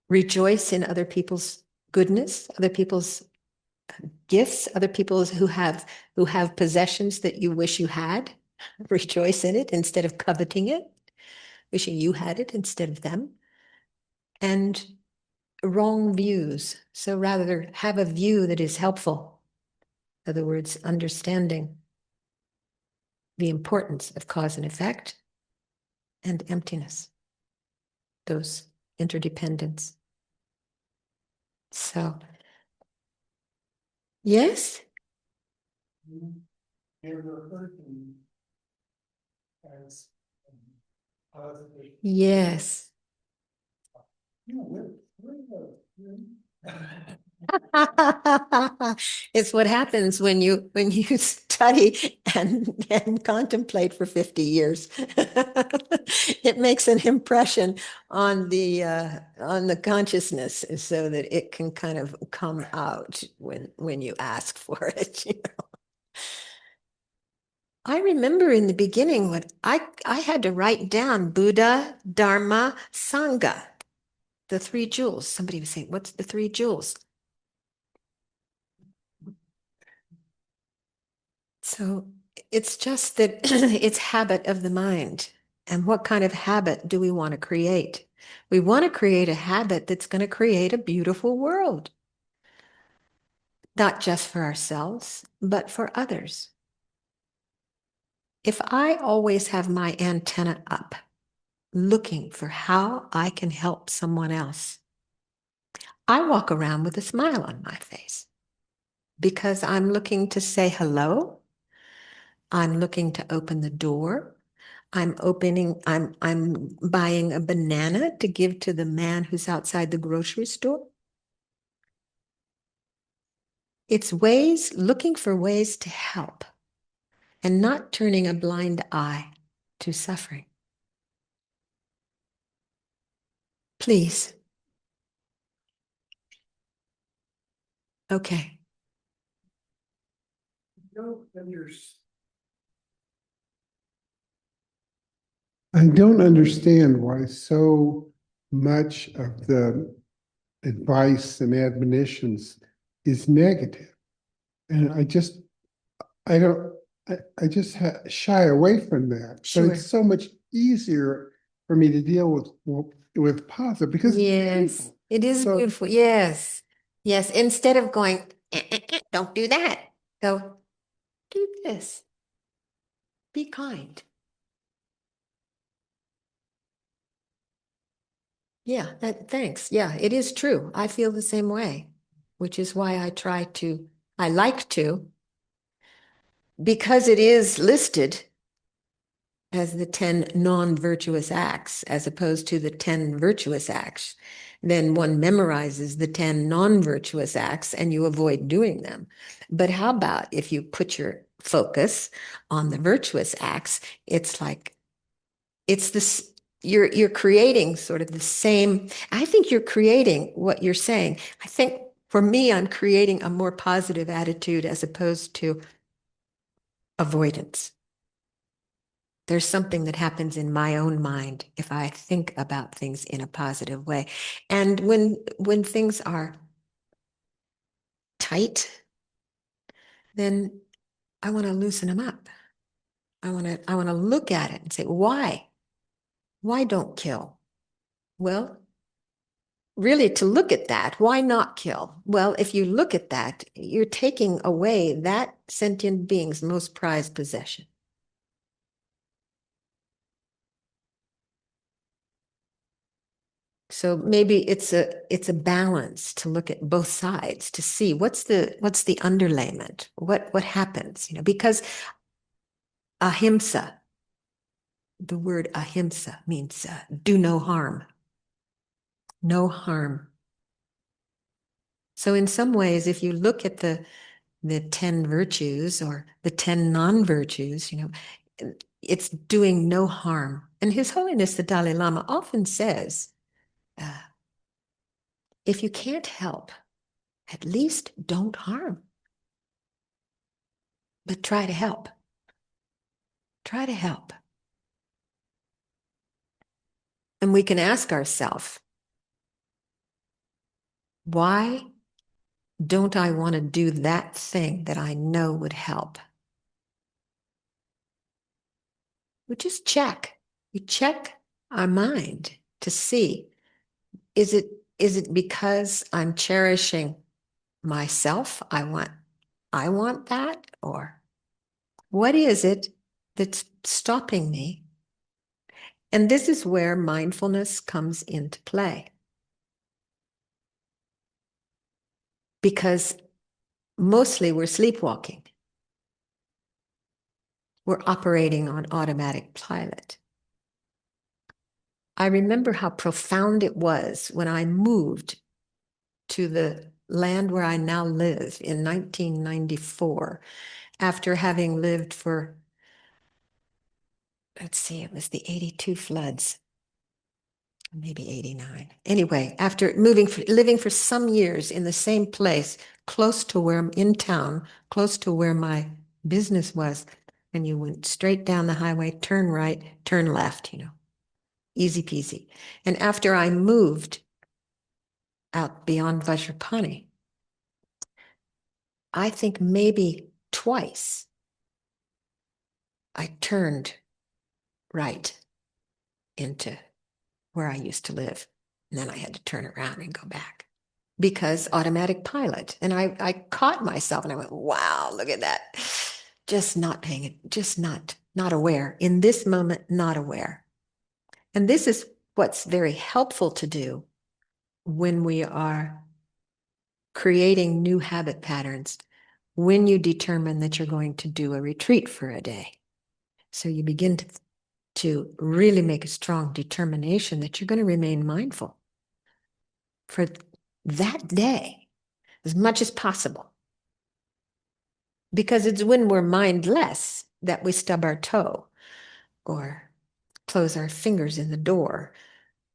Rejoice in other people's goodness, other people's gifts, other people who have possessions that you wish you had. Rejoice in it instead of coveting it, wishing you had it instead of them. And wrong views. So rather have a view that is helpful. In other words, understanding the importance of cause and effect and emptiness, those interdependence. So, yes? Yes. It's what happens when you study and contemplate for 50 years. It makes an impression on the consciousness so that it can kind of come out when you ask for it. I remember in the beginning what I had to write down Buddha, Dharma, Sangha, the three jewels. Somebody was saying, what's the three jewels? So it's just that it's habit of the mind. And what kind of habit do we want to create? We want to create a habit that's going to create a beautiful world, not just for ourselves, but for others. If I always have my antenna up, looking for how I can help someone else, I walk around with a smile on my face because I'm looking to say hello. I'm looking to open the door. I'm buying a banana to give to the man who's outside the grocery store. It's ways, looking for ways to help and not turning a blind eye to suffering. Please. Okay. I don't understand why so much of the advice and admonitions is negative. And I don't, I just shy away from that. But Sure. it's so much easier for me to deal with positive because it's Yes, beautiful. it is So beautiful. Yes. Yes. Instead of going, don't do that, go, do this. Be kind. Yeah, thanks. Yeah, it is true. I feel the same way, which is why I like to, because it is listed as the 10 non-virtuous acts as opposed to the 10 virtuous acts. Then one memorizes the 10 non-virtuous acts and you avoid doing them. But how about if you put your focus on the virtuous acts? It's like, it's this, you're creating sort of the same. I think you're creating what you're saying. I think for me, I'm creating a more positive attitude as opposed to avoidance. There's something that happens in my own mind if I think about things in a positive way. And when things are tight, then I want to loosen them up. I want to look at it and say, why? Why don't kill? Well, really to look at that, why not kill? Well, if you look at that, you're taking away that sentient being's most prized possession. So maybe it's a balance to look at both sides to see what's the underlayment, what happens, because ahimsa, the word ahimsa means do no harm, no harm. So in some ways, if you look at the 10 virtues or the 10 non-virtues, it's doing no harm. And His Holiness the Dalai Lama often says, uh, if you can't help, at least don't harm, but try to help. Try to help. And we can ask ourselves, why don't I want to do that thing that I know would help? We just check. We check our mind to see, is it because I'm cherishing myself? I want that, or what is it that's stopping me? And this is where mindfulness comes into play. Because mostly we're sleepwalking. We're operating on automatic pilot. I remember how profound it was when I moved to the land where I now live in 1994, after having lived for, let's see, it was the 82 floods, maybe 89. Anyway, after living for some years in the same place, close to where I'm in town, close to where my business was, and you went straight down the highway, turn right, turn left, easy peasy. And after I moved out beyond Vajrapani, I think maybe twice I turned right into where I used to live. And then I had to turn around and go back because automatic pilot. And I caught myself and I went, wow, look at that. Just not paying it, just not aware. In this moment, not aware. And this is what's very helpful to do when we are creating new habit patterns, when you determine that you're going to do a retreat for a day. So you begin to really make a strong determination that you're going to remain mindful for that day as much as possible. Because it's when we're mindless that we stub our toe or close our fingers in the door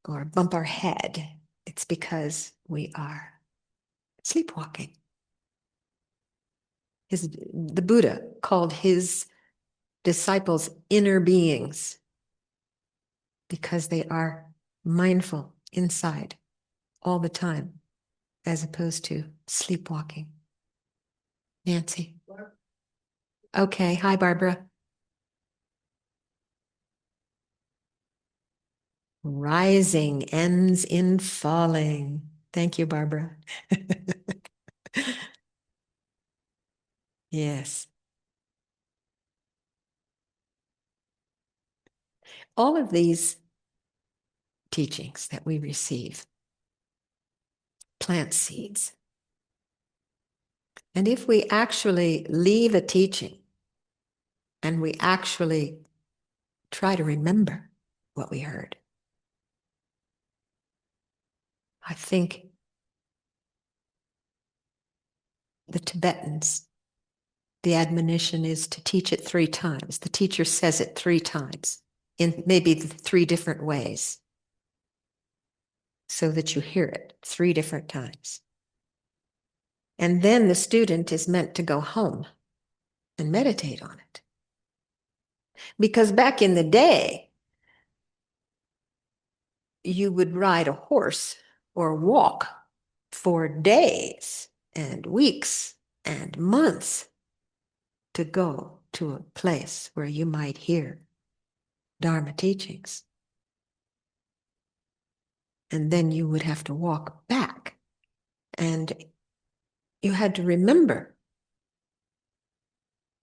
or bump our head. It's because we are sleepwalking. The Buddha called his disciples inner beings because they are mindful inside all the time, as opposed to sleepwalking. Nancy. Okay. Hi, Barbara. Rising ends in falling. Thank you, Barbara. Yes. All of these teachings that we receive plant seeds. And if we actually leave a teaching and we actually try to remember what we heard, I think the Tibetans, the admonition is to teach it 3 times. The teacher says it 3 times in maybe 3 different ways so that you hear it 3 different times. And then the student is meant to go home and meditate on it. Because back in the day, you would ride a horse or walk for days and weeks and months to go to a place where you might hear Dharma teachings. And then you would have to walk back. And you had to remember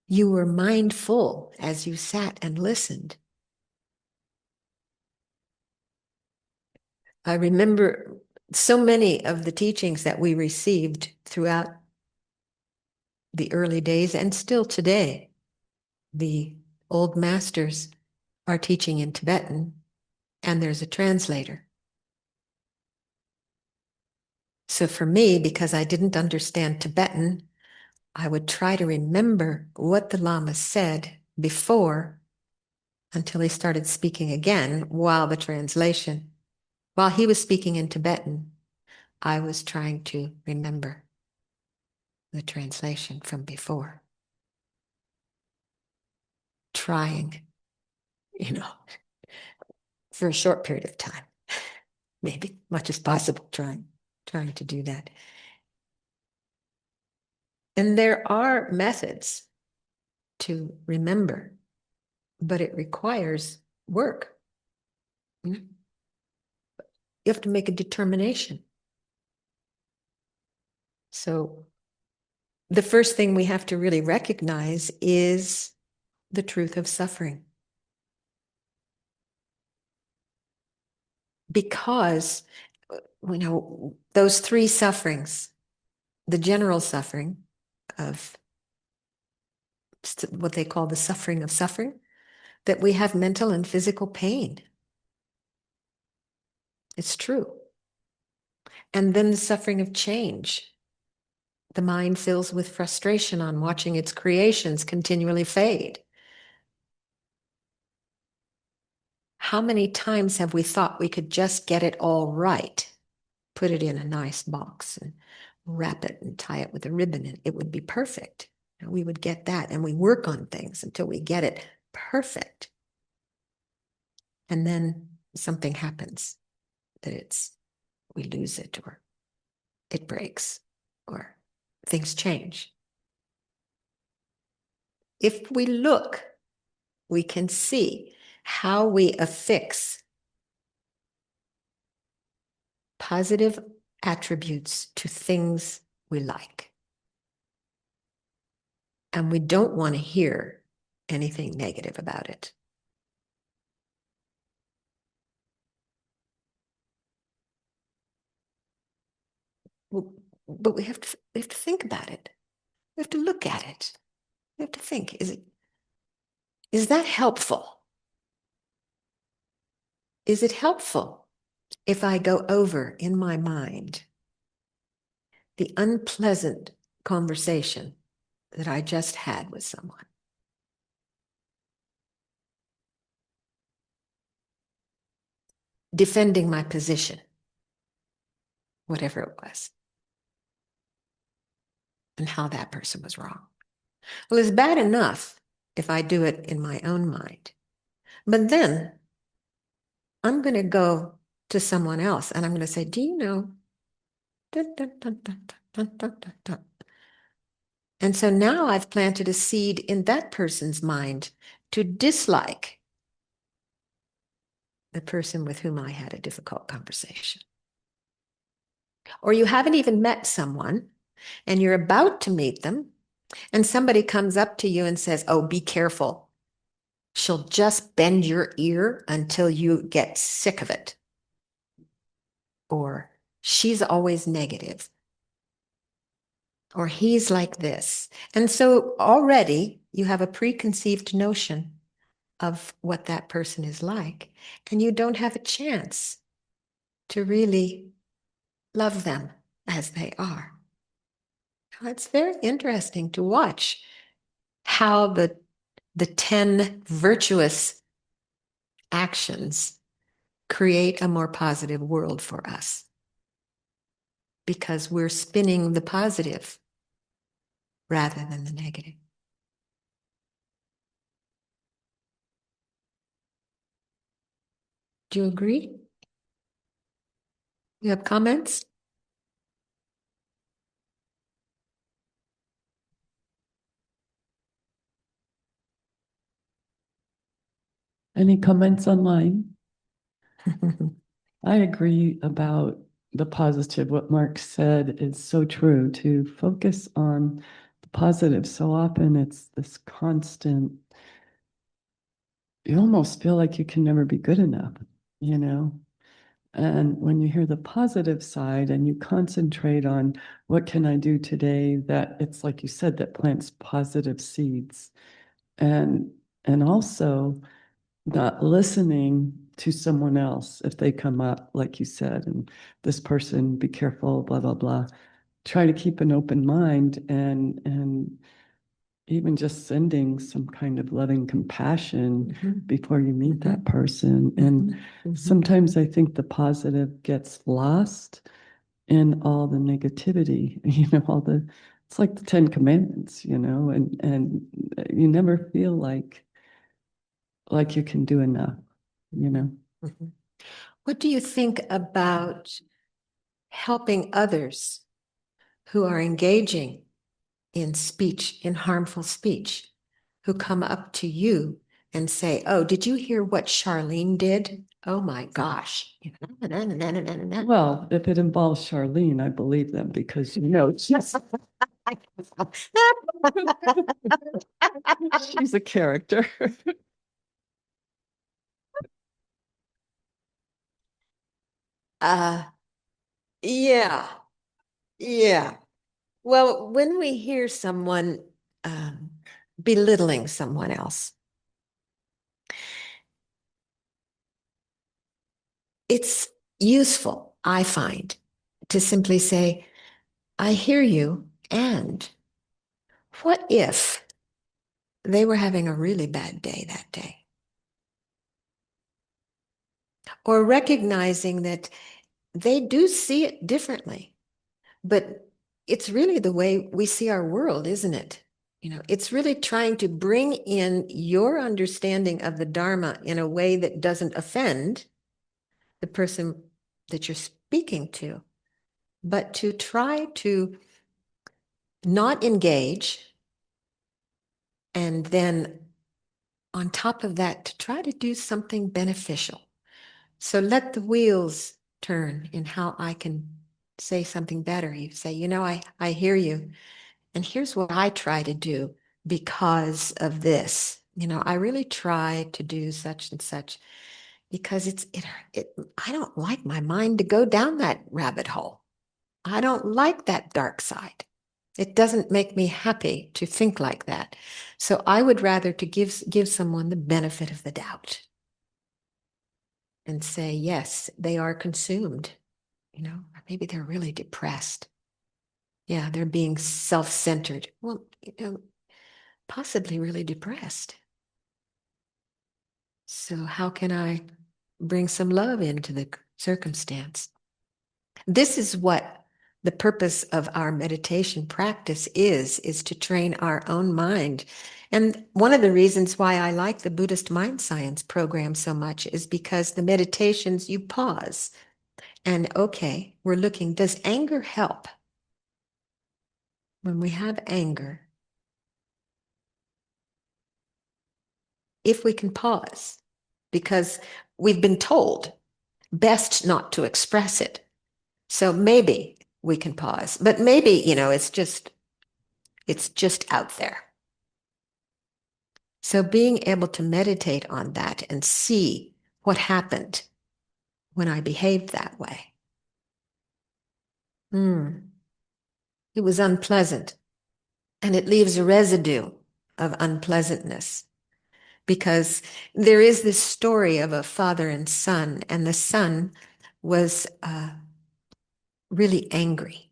you were mindful as you sat and listened. I remember so many of the teachings that we received throughout the early days and still today. The old masters are teaching in Tibetan, and there's a translator. So for me, because I didn't understand Tibetan, I would try to remember what the Lama said before until he started speaking again while he was speaking in Tibetan, I was trying to remember the translation from before. Trying, for a short period of time, maybe much as possible, trying to do that. And there are methods to remember, but it requires work. You have to make a determination. So the first thing we have to really recognize is the truth of suffering. Because, those 3 sufferings, the general suffering of what they call the suffering of suffering, that we have mental and physical pain. It's true. And then the suffering of change, the mind fills with frustration on watching its creations continually fade. How many times have we thought we could just get it all right, put it in a nice box and wrap it and tie it with a ribbon, and it would be perfect. And we would get that, and we work on things until we get it perfect. And then something happens that we lose it, or it breaks, or things change. If we look, we can see how we affix positive attributes to things we like. And we don't want to hear anything negative about it. Well, but we have to think about it. We have to look at it. We have to think, is that helpful? Is it helpful if I go over in my mind the unpleasant conversation that I just had with someone? Defending my position, whatever it was, and how that person was wrong. Well, it's bad enough if I do it in my own mind. But then I'm going to go to someone else and I'm going to say, do you know? Dun, dun, dun, dun, dun, dun, dun, dun. And so now I've planted a seed in that person's mind to dislike the person with whom I had a difficult conversation. Or you haven't even met someone and you're about to meet them, and somebody comes up to you and says, oh, be careful. She'll just bend your ear until you get sick of it. Or she's always negative. Or he's like this. And so already you have a preconceived notion of what that person is like, and you don't have a chance to really love them as they are. It's very interesting to watch how the 10 virtuous actions create a more positive world for us, because we're spinning the positive rather than the negative. Do you agree? You have comments? Any comments online? I agree about the positive. What Mark said is so true, to focus on the positive. So often it's this constant, you almost feel like you can never be good enough, you know? And when you hear the positive side and you concentrate on what can I do today, that it's like you said, that plants positive seeds. And also not listening to someone else if they come up, like you said, and this person, be careful, blah, blah, blah. Try to keep an open mind, and even just sending some kind of loving compassion before you meet that person. And sometimes I think the positive gets lost in all the negativity, it's like the 10 Commandments, and you never feel like you can do enough, What do you think about helping others who are engaging in speech, in harmful speech, who come up to you and say, oh, did you hear what Charlene did? Oh my gosh. Well, if it involves Charlene, I believe them, because she's a character. Yeah, yeah. Well, when we hear someone belittling someone else, it's useful, I find, to simply say, I hear you, And what if they were having a really bad day that day? Or recognizing that they do see it differently, but it's really the way we see our world, isn't it? It's really trying to bring in your understanding of the Dharma in a way that doesn't offend the person that you're speaking to, but to try to not engage. And then on top of that, to try to do something beneficial. So let the wheels turn in how I can say something better. You say, I hear you. And here's what I try to do because of this. I really try to do such and such because I don't like my mind to go down that rabbit hole. I don't like that dark side. It doesn't make me happy to think like that. So I would rather to give someone the benefit of the doubt and say, yes, they are consumed, maybe they're really depressed. Yeah, they're being self-centered. Well, possibly really depressed. So how can I bring some love into the circumstance? This is what the purpose of our meditation practice is to train our own mind. And one of the reasons why I like the Buddhist mind science program so much is because the meditations, you pause and, okay, we're looking, does anger help? When we have anger, if we can pause, because we've been told best not to express it. So maybe we can pause, but maybe, it's just out there. So being able to meditate on that and see what happened when I behaved that way. It was unpleasant, and it leaves a residue of unpleasantness because there is this story of a father and son, and the son was really angry,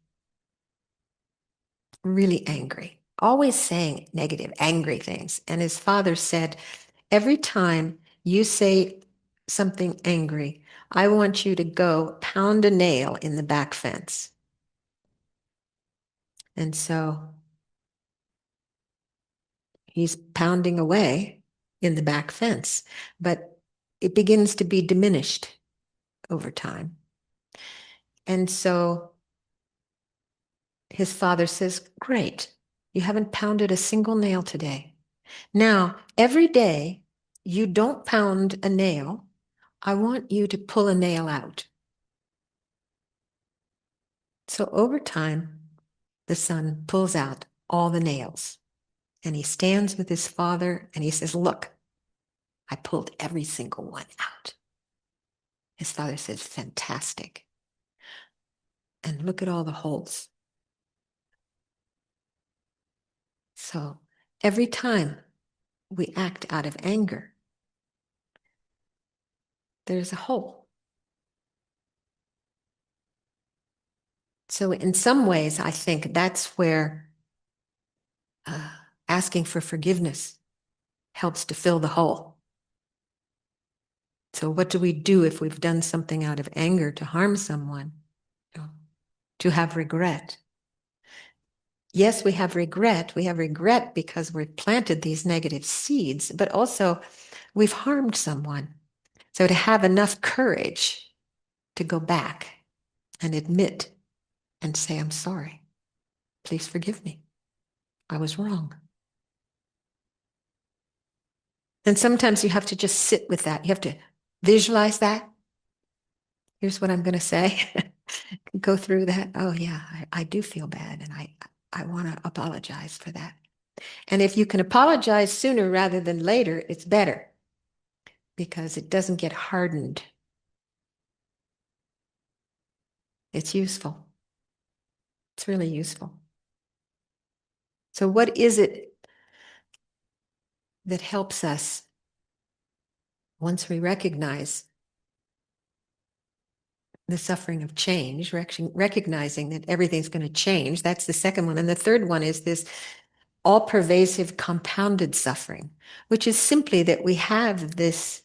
always saying negative, angry things. And his father said, every time you say something angry, I want you to go pound a nail in the back fence. And so he's pounding away in the back fence, but it begins to be diminished over time. And so his father says, great, you haven't pounded a single nail today. Now, every day you don't pound a nail, I want you to pull a nail out. So over time, the son pulls out all the nails and he stands with his father and he says, look, I pulled every single one out. His father says, fantastic. And look at all the holes. So every time we act out of anger, there's a hole. So in some ways, I think that's where asking for forgiveness helps to fill the hole. So what do we do if we've done something out of anger to harm someone? To have regret. Yes, we have regret. We have regret because we've planted these negative seeds, but also we've harmed someone. So to have enough courage to go back and admit and say, I'm sorry. Please forgive me. I was wrong. And sometimes you have to just sit with that. You have to visualize that. Here's what I'm going to say. Go through that. Oh yeah, I do feel bad and I want to apologize for that. And if you can apologize sooner rather than later, it's better because it doesn't get hardened. It's useful. It's really useful. So what is it that helps us once we recognize the suffering of change, recognizing that everything's going to change. That's the second one. And the third one is this all pervasive compounded suffering, which is simply that we have these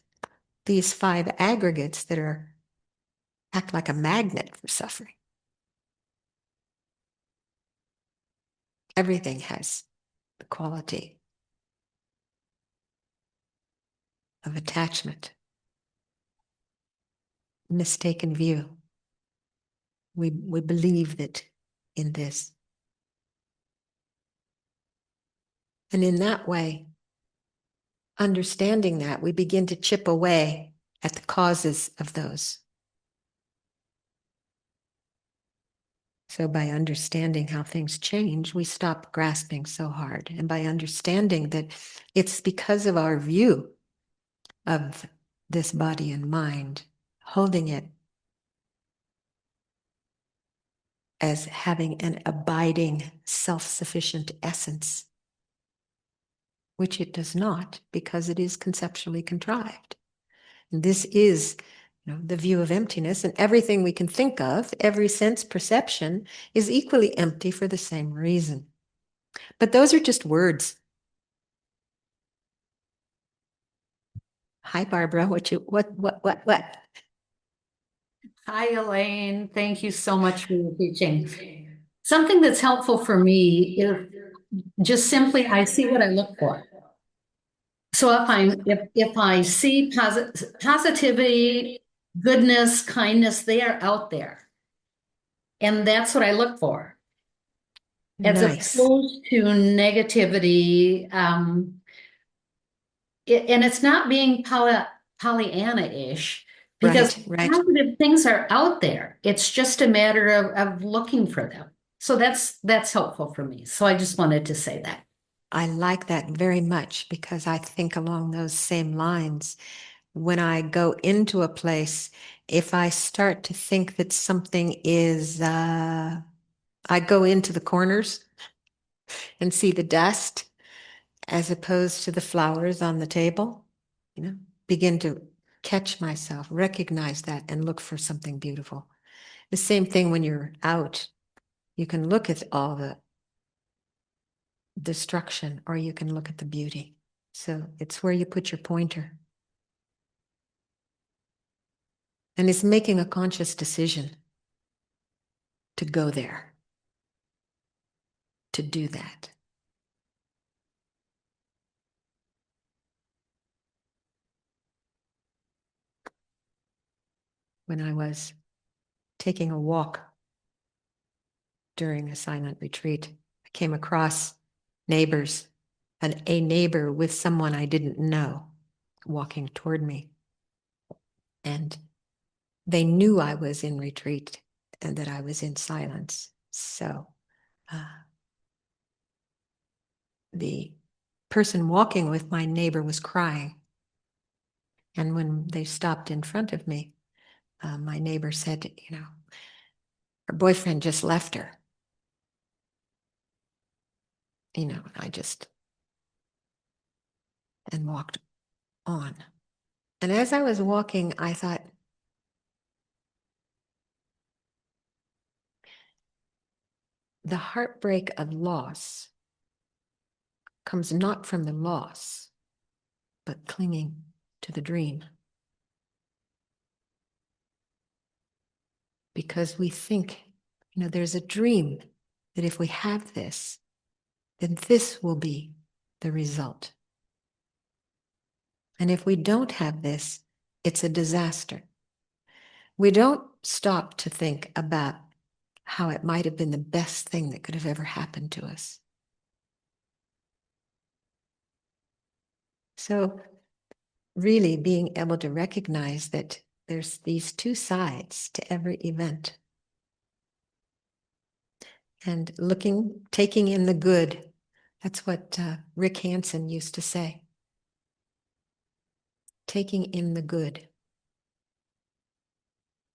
five aggregates that act like a magnet for suffering. Everything has the quality of attachment, mistaken view. We believe that in this. And in that way, understanding that, we begin to chip away at the causes of those. So by understanding how things change, we stop grasping so hard. And by understanding that it's because of our view of this body and mind, holding it as having an abiding, self-sufficient essence, which it does not, because it is conceptually contrived. And this is, the view of emptiness, and everything we can think of, every sense perception, is equally empty for the same reason. But those are just words. Hi, Barbara. What? Hi, Elaine. Thank you so much for your teaching. Something that's helpful for me is just simply I see what I look for. So if I see positivity, goodness, kindness, they are out there. And that's what I look for. As Nice. opposed to negativity. And it's not being Pollyanna-ish. Because Right. positive things are out there. It's just a matter of looking for them. So that's helpful for me. So I just wanted to say that. I like that very much because I think along those same lines. When I go into a place, if I start to think that something is, I go into the corners and see the dust as opposed to the flowers on the table, begin to catch myself, recognize that, and look for something beautiful. The same thing when you're out. You can look at all the destruction or you can look at the beauty. So it's where you put your pointer. And it's making a conscious decision to go there, to do that. When I was taking a walk during a silent retreat, I came across neighbors, a neighbor with someone I didn't know walking toward me. And they knew I was in retreat and that I was in silence. So the person walking with my neighbor was crying. And when they stopped in front of me, my neighbor said, her boyfriend just left her. I just, and walked on. And as I was walking, I thought, the heartbreak of loss comes not from the loss, but clinging to the dream. Because we think, there's a dream that if we have this, then this will be the result. And if we don't have this, it's a disaster. We don't stop to think about how it might have been the best thing that could have ever happened to us. So really being able to recognize that there's these two sides to every event. And taking in the good. That's what Rick Hansen used to say. Taking in the good.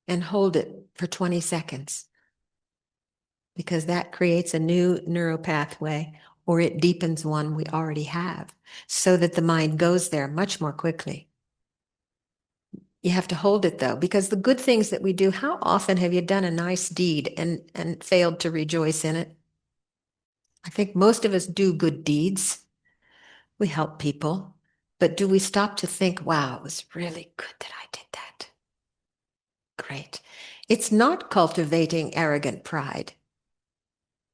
And hold it for 20 seconds. Because that creates a new neural pathway, or it deepens one we already have, so that the mind goes there much more quickly. You have to hold it though, because the good things that we do, how often have you done a nice deed and failed to rejoice in it? I think most of us do good deeds. We help people, but do we stop to think, wow, it was really good that I did that? Great. It's not cultivating arrogant pride.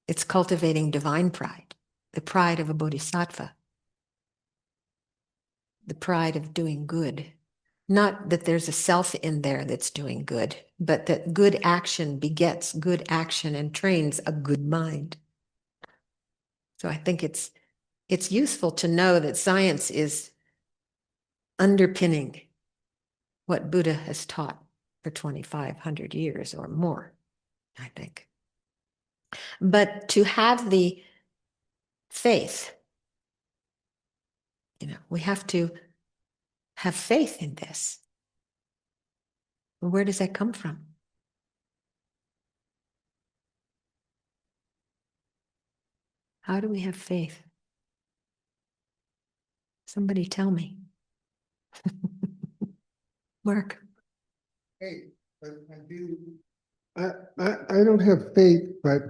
It's cultivating divine pride, the pride of a bodhisattva, the pride of doing good. Not that there's a self in there that's doing good, but that good action begets good action and trains a good mind. So I think it's useful to know that science is underpinning what Buddha has taught for 2,500 years or more, I think. But to have the faith, we have to have faith in this. Where does that come from? How do we have faith? Somebody tell me. Mark. Hey, but I do, I don't have faith, but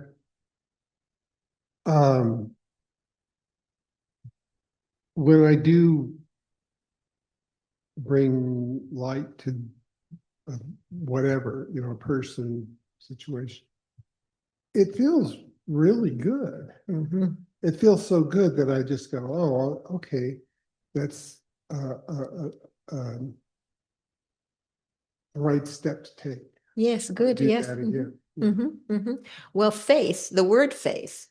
when I do bring light to whatever, a person, situation, it feels really good. Mhm. It feels so good that I just go, oh, okay, that's the right step to take. Yes, good. Do Yes. that Mhm. again. Mhm. Mhm. Well, faith, the word faith,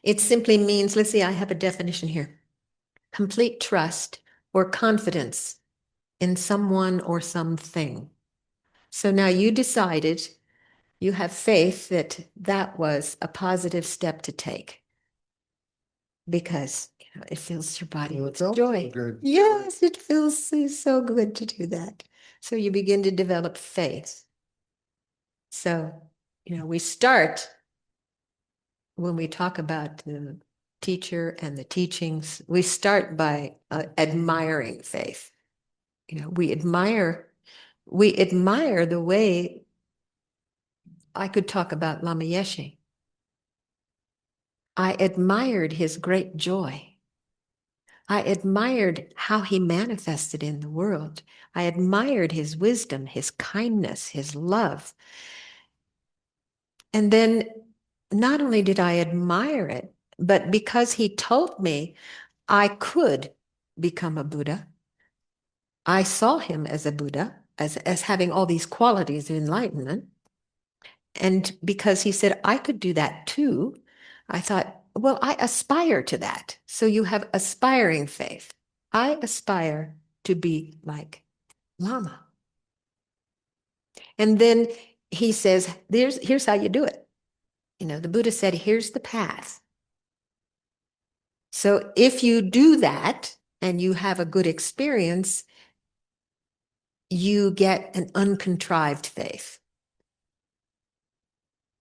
it simply means, let's see, I have a definition here. Complete trust or confidence in someone or something. So now you decided, you have faith that that was a positive step to take because it fills your body Well, it with felt so joy. good. Yes, it feels so good to do that. So you begin to develop faith. So, we start when we talk about the teacher and the teachings, we start by admiring faith. We admire the way. I could talk about Lama Yeshe. I admired his great joy. I admired how he manifested in the world. I admired his wisdom, his kindness, his love. And then not only did I admire it, but because he told me I could become a Buddha, I saw him as a Buddha, as having all these qualities of enlightenment. And because he said I could do that too, I thought, well, I aspire to that. So you have aspiring faith. I aspire to be like Lama. And then he says, here's how you do it. The Buddha said, here's the path. So if you do that and you have a good experience, you get an uncontrived faith.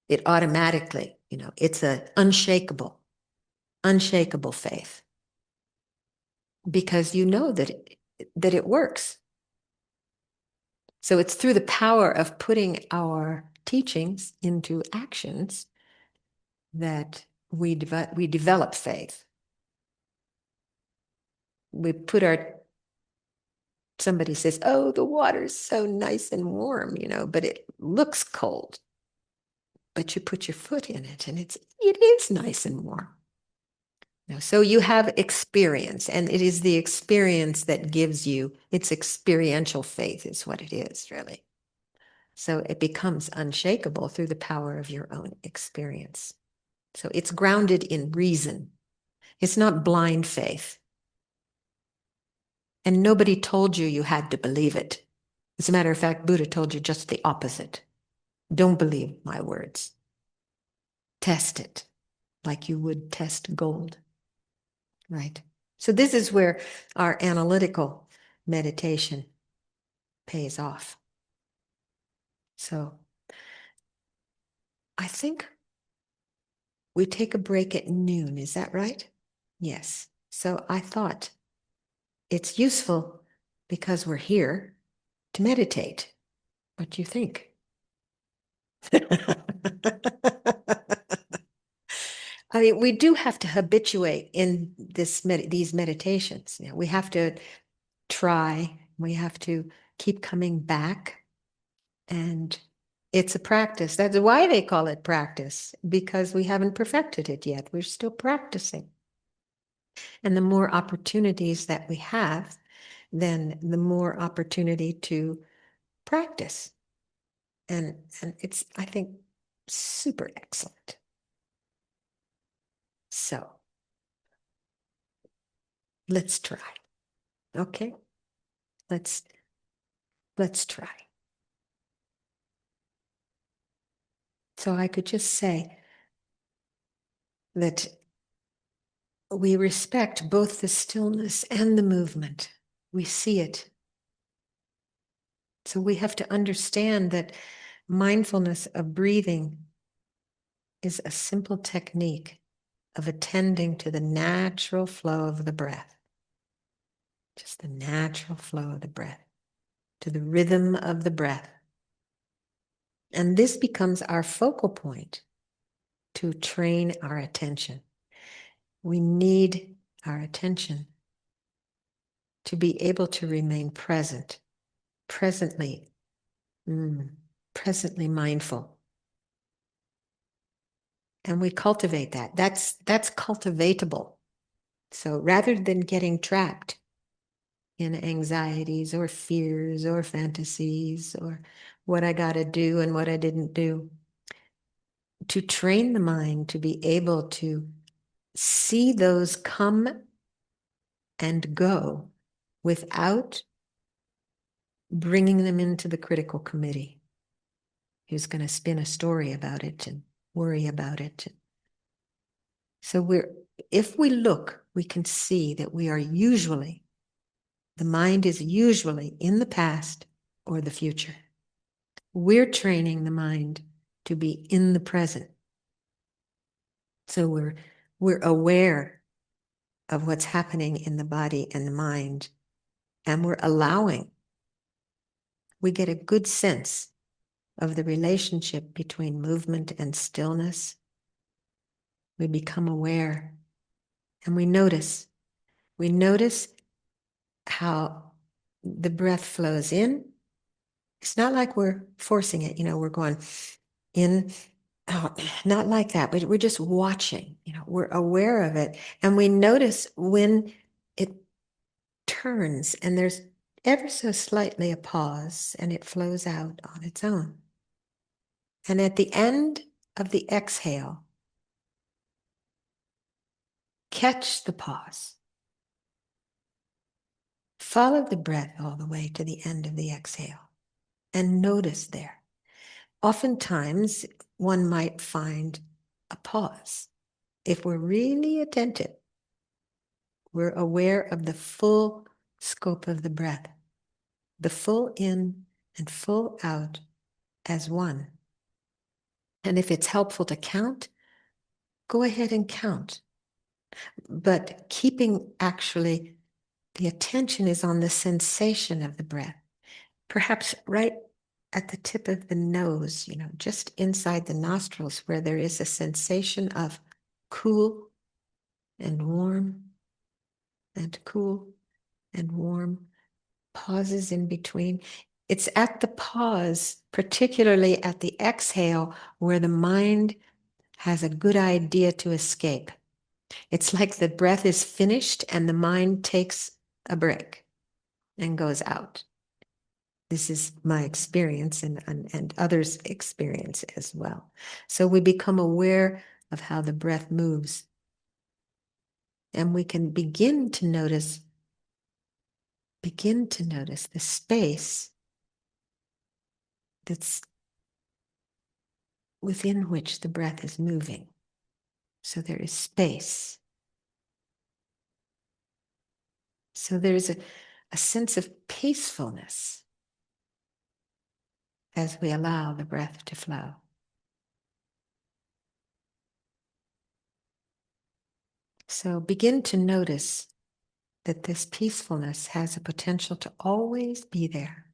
It automatically, it's an unshakable faith because you know that it works. So it's through the power of putting our teachings into actions that we develop faith. We put somebody says, oh, the water's so nice and warm, but it looks cold. But you put your foot in it and it is nice and warm. So you have experience, and it is the experience that gives you, it's experiential faith is what it is, really. So it becomes unshakable through the power of your own experience. So it's grounded in reason. It's not blind faith. And nobody told you you had to believe it. As a matter of fact, Buddha told you just the opposite. Don't believe my words. Test it like you would test gold. Right? So this is where our analytical meditation pays off. So I think we take a break at noon. Is that right? Yes. So I thought it's useful because we're here to meditate. What do you think? I mean, we do have to habituate in these meditations. You know, we have to try, we have to keep coming back, and it's a practice. That's why they call it practice, because we haven't perfected it yet. We're still practicing. And the more opportunities that we have, then the more opportunity to practice. And it's, I think, super excellent. So let's try. Okay? Let's try. So I could just say that we respect both the stillness and the movement. We see it. So we have to understand that mindfulness of breathing is a simple technique of attending to the natural flow of the breath. Just the natural flow of the breath, to the rhythm of the breath. And this becomes our focal point to train our attention. We need our attention to be able to remain presently mindful. And we cultivate that. That's cultivatable. So rather than getting trapped in anxieties or fears or fantasies or what I got to do and what I didn't do, to train the mind to be able to see those come and go without bringing them into the critical committee who's going to spin a story about it and worry about it. So if we look, we can see that the mind is usually in the past or the future. We're training the mind to be in the present. So we're aware of what's happening in the body and the mind, and we get a good sense of the relationship between movement and stillness. We become aware, and we notice how the breath flows in. It's not like we're forcing it, we're going in, out, not like that, but we're just watching, we're aware of it. And we notice when it turns and there's ever so slightly a pause and it flows out on its own. And at the end of the exhale, catch the pause. Follow the breath all the way to the end of the exhale and notice there. Oftentimes, one might find a pause. If we're really attentive, we're aware of the full scope of the breath, the full in and full out as one. And if it's helpful to count, go ahead and count. But keeping actually, the attention is on the sensation of the breath, perhaps right at the tip of the nose, just inside the nostrils, where there is a sensation of cool and warm and cool and warm, pauses in between. It's at the pause, particularly at the exhale, where the mind has a good idea to escape. It's like the breath is finished and the mind takes a break and goes out. This is my experience and others' experience as well. So we become aware of how the breath moves. And we can begin to notice the space that's within which the breath is moving. So there is space. So there's a sense of peacefulness as we allow the breath to flow. So begin to notice that this peacefulness has a potential to always be there.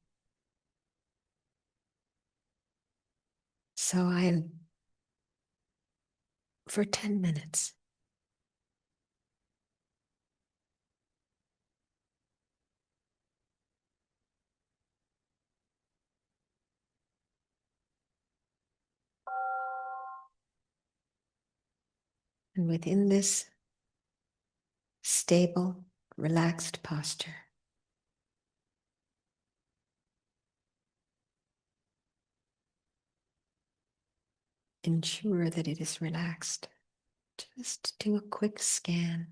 So for 10 minutes, and within this stable, relaxed posture, ensure that it is relaxed. Just do a quick scan,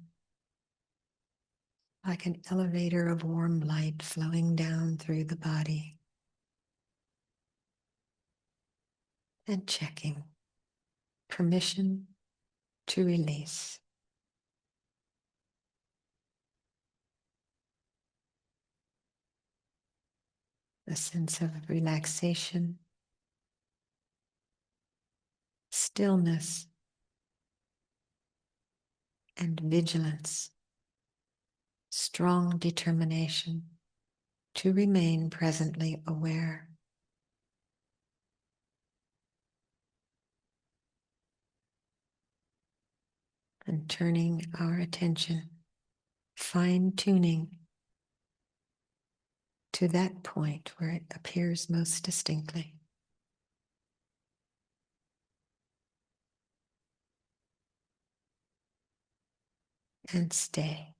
like an elevator of warm light flowing down through the body, and checking permission to release. A sense of relaxation, stillness, and vigilance, strong determination to remain presently aware. And turning our attention, fine-tuning to that point where it appears most distinctly. And stay.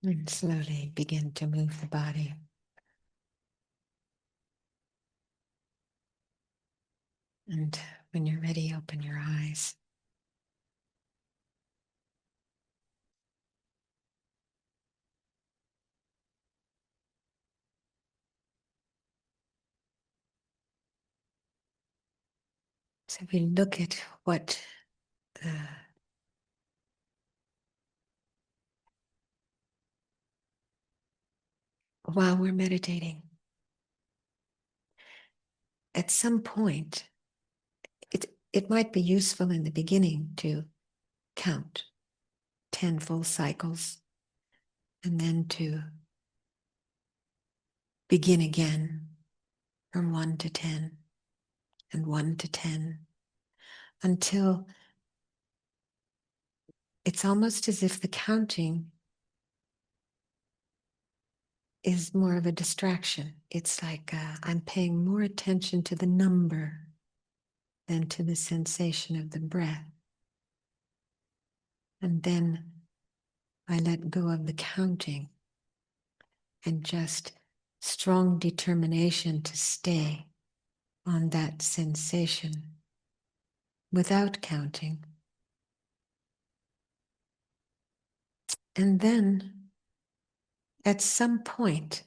And slowly begin to move the body. And when you're ready, open your eyes. So we look at what while we're meditating, at some point, it might be useful in the beginning to count 10 full cycles and then to begin again from 1 to 10 and 1 to 10 until it's almost as if the counting is more of a distraction. It's like I'm paying more attention to the number than to the sensation of the breath. And then I let go of the counting and just strong determination to stay on that sensation without counting. And then at some point,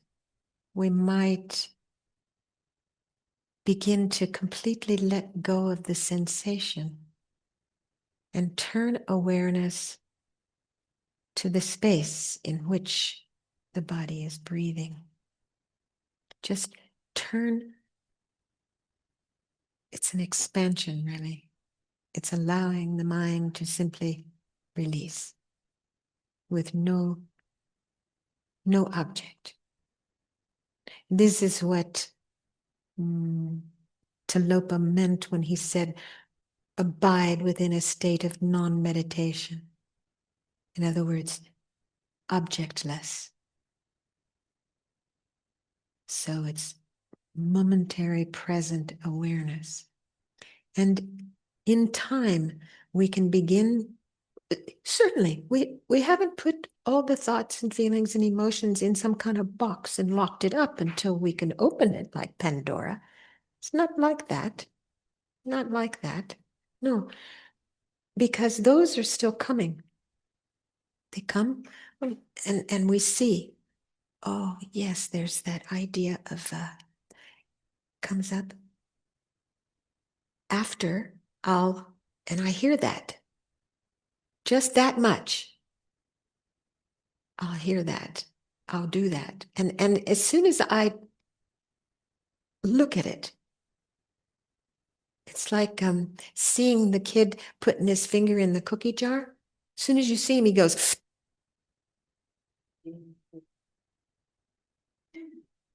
we might begin to completely let go of the sensation and turn awareness to the space in which the body is breathing. Just turn, it's an expansion really. It's allowing the mind to simply release with no object. This is what Talopa meant when he said, abide within a state of non-meditation. In other words, objectless. So it's momentary present awareness. And in time, we can begin, certainly, we haven't put all the thoughts and feelings and emotions in some kind of box and locked it up until we can open it like Pandora. It's not like that. Not like that. No, because those are still coming. They come and we see, oh, yes, there's that idea of comes up after and I hear that. Just that much. I'll hear that. I'll do that. And as soon as I look at it, it's like seeing the kid putting his finger in the cookie jar. As soon as you see him, he goes.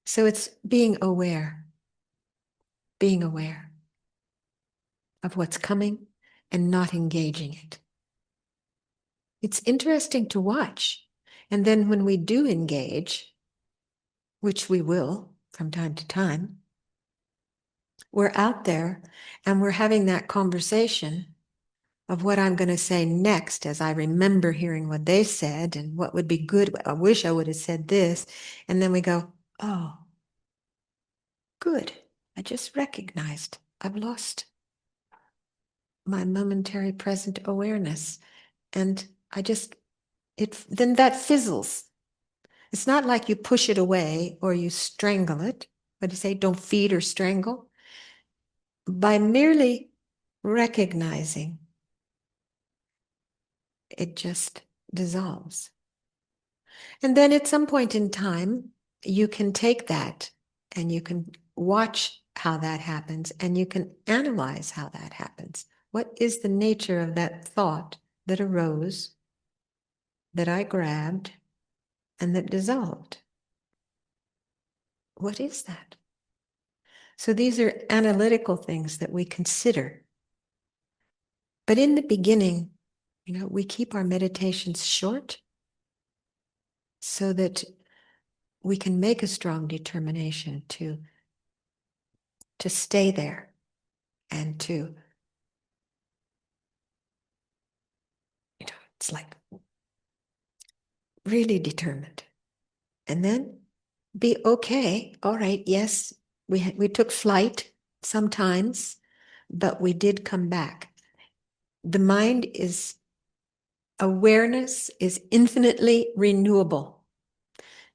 So it's being aware of what's coming and not engaging it. It's interesting to watch. And then when we do engage, which we will from time to time, we're out there and we're having that conversation of what I'm going to say next as I remember hearing what they said and what would be good. I wish I would have said this. And then we go, oh, good. I just recognized I've lost my momentary present awareness. And then that fizzles. It's not like you push it away or you strangle it. What do you say? Don't feed or strangle. By merely recognizing, it just dissolves. And then at some point in time, you can take that and you can watch how that happens and you can analyze how that happens. What is the nature of that thought that arose, that I grabbed, and that dissolved? What is that? So these are analytical things that we consider. But in the beginning, we keep our meditations short so that we can make a strong determination to stay there and to, it's like really determined. And then be okay. All right, yes, we took flight sometimes, but we did come back. The mind is awareness is infinitely renewable.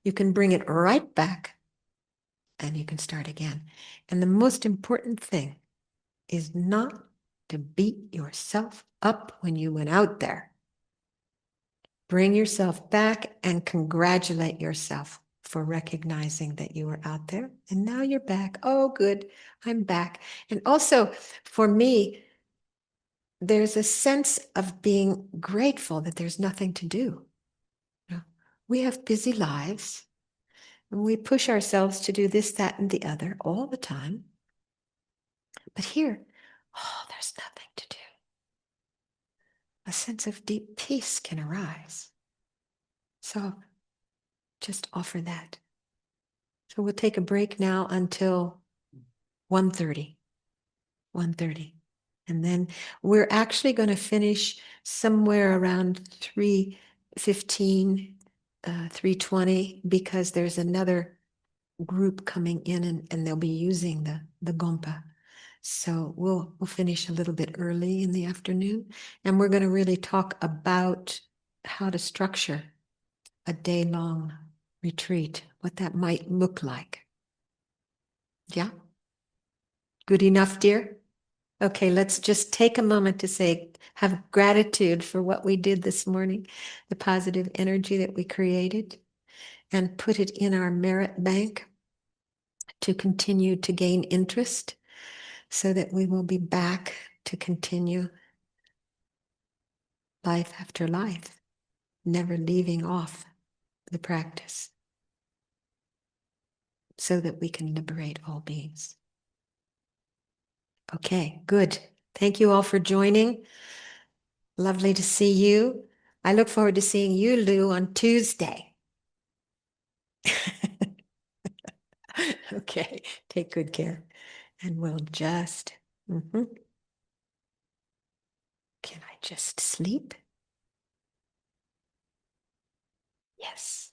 You can bring it right back and you can start again. And the most important thing is not to beat yourself up when you went out there. Bring yourself back and congratulate yourself for recognizing that you were out there and now you're back. Oh, good, I'm back. And also for me, there's a sense of being grateful that there's nothing to do. You know, we have busy lives and we push ourselves to do this, that, and the other all the time. But here, oh, there's nothing to do. A sense of deep peace can arise. So just offer that. So we'll take a break now until 1:30. 1:30. And then we're actually going to finish somewhere around 3:15, 3:20, because there's another group coming in and they'll be using the gompa. So we'll finish a little bit early in the afternoon, and we're going to really talk about how to structure a day-long retreat, what that might look like. Yeah? Good enough, dear? Okay, let's just take a moment to say, have gratitude for what we did this morning, the positive energy that we created, and put it in our merit bank to continue to gain interest so that we will be back to continue life after life, never leaving off the practice so that we can liberate all beings. Okay, good. Thank you all for joining. Lovely to see you. I look forward to seeing you, Lou, on Tuesday. Okay, take good care. And we'll just, can I just sleep? Yes.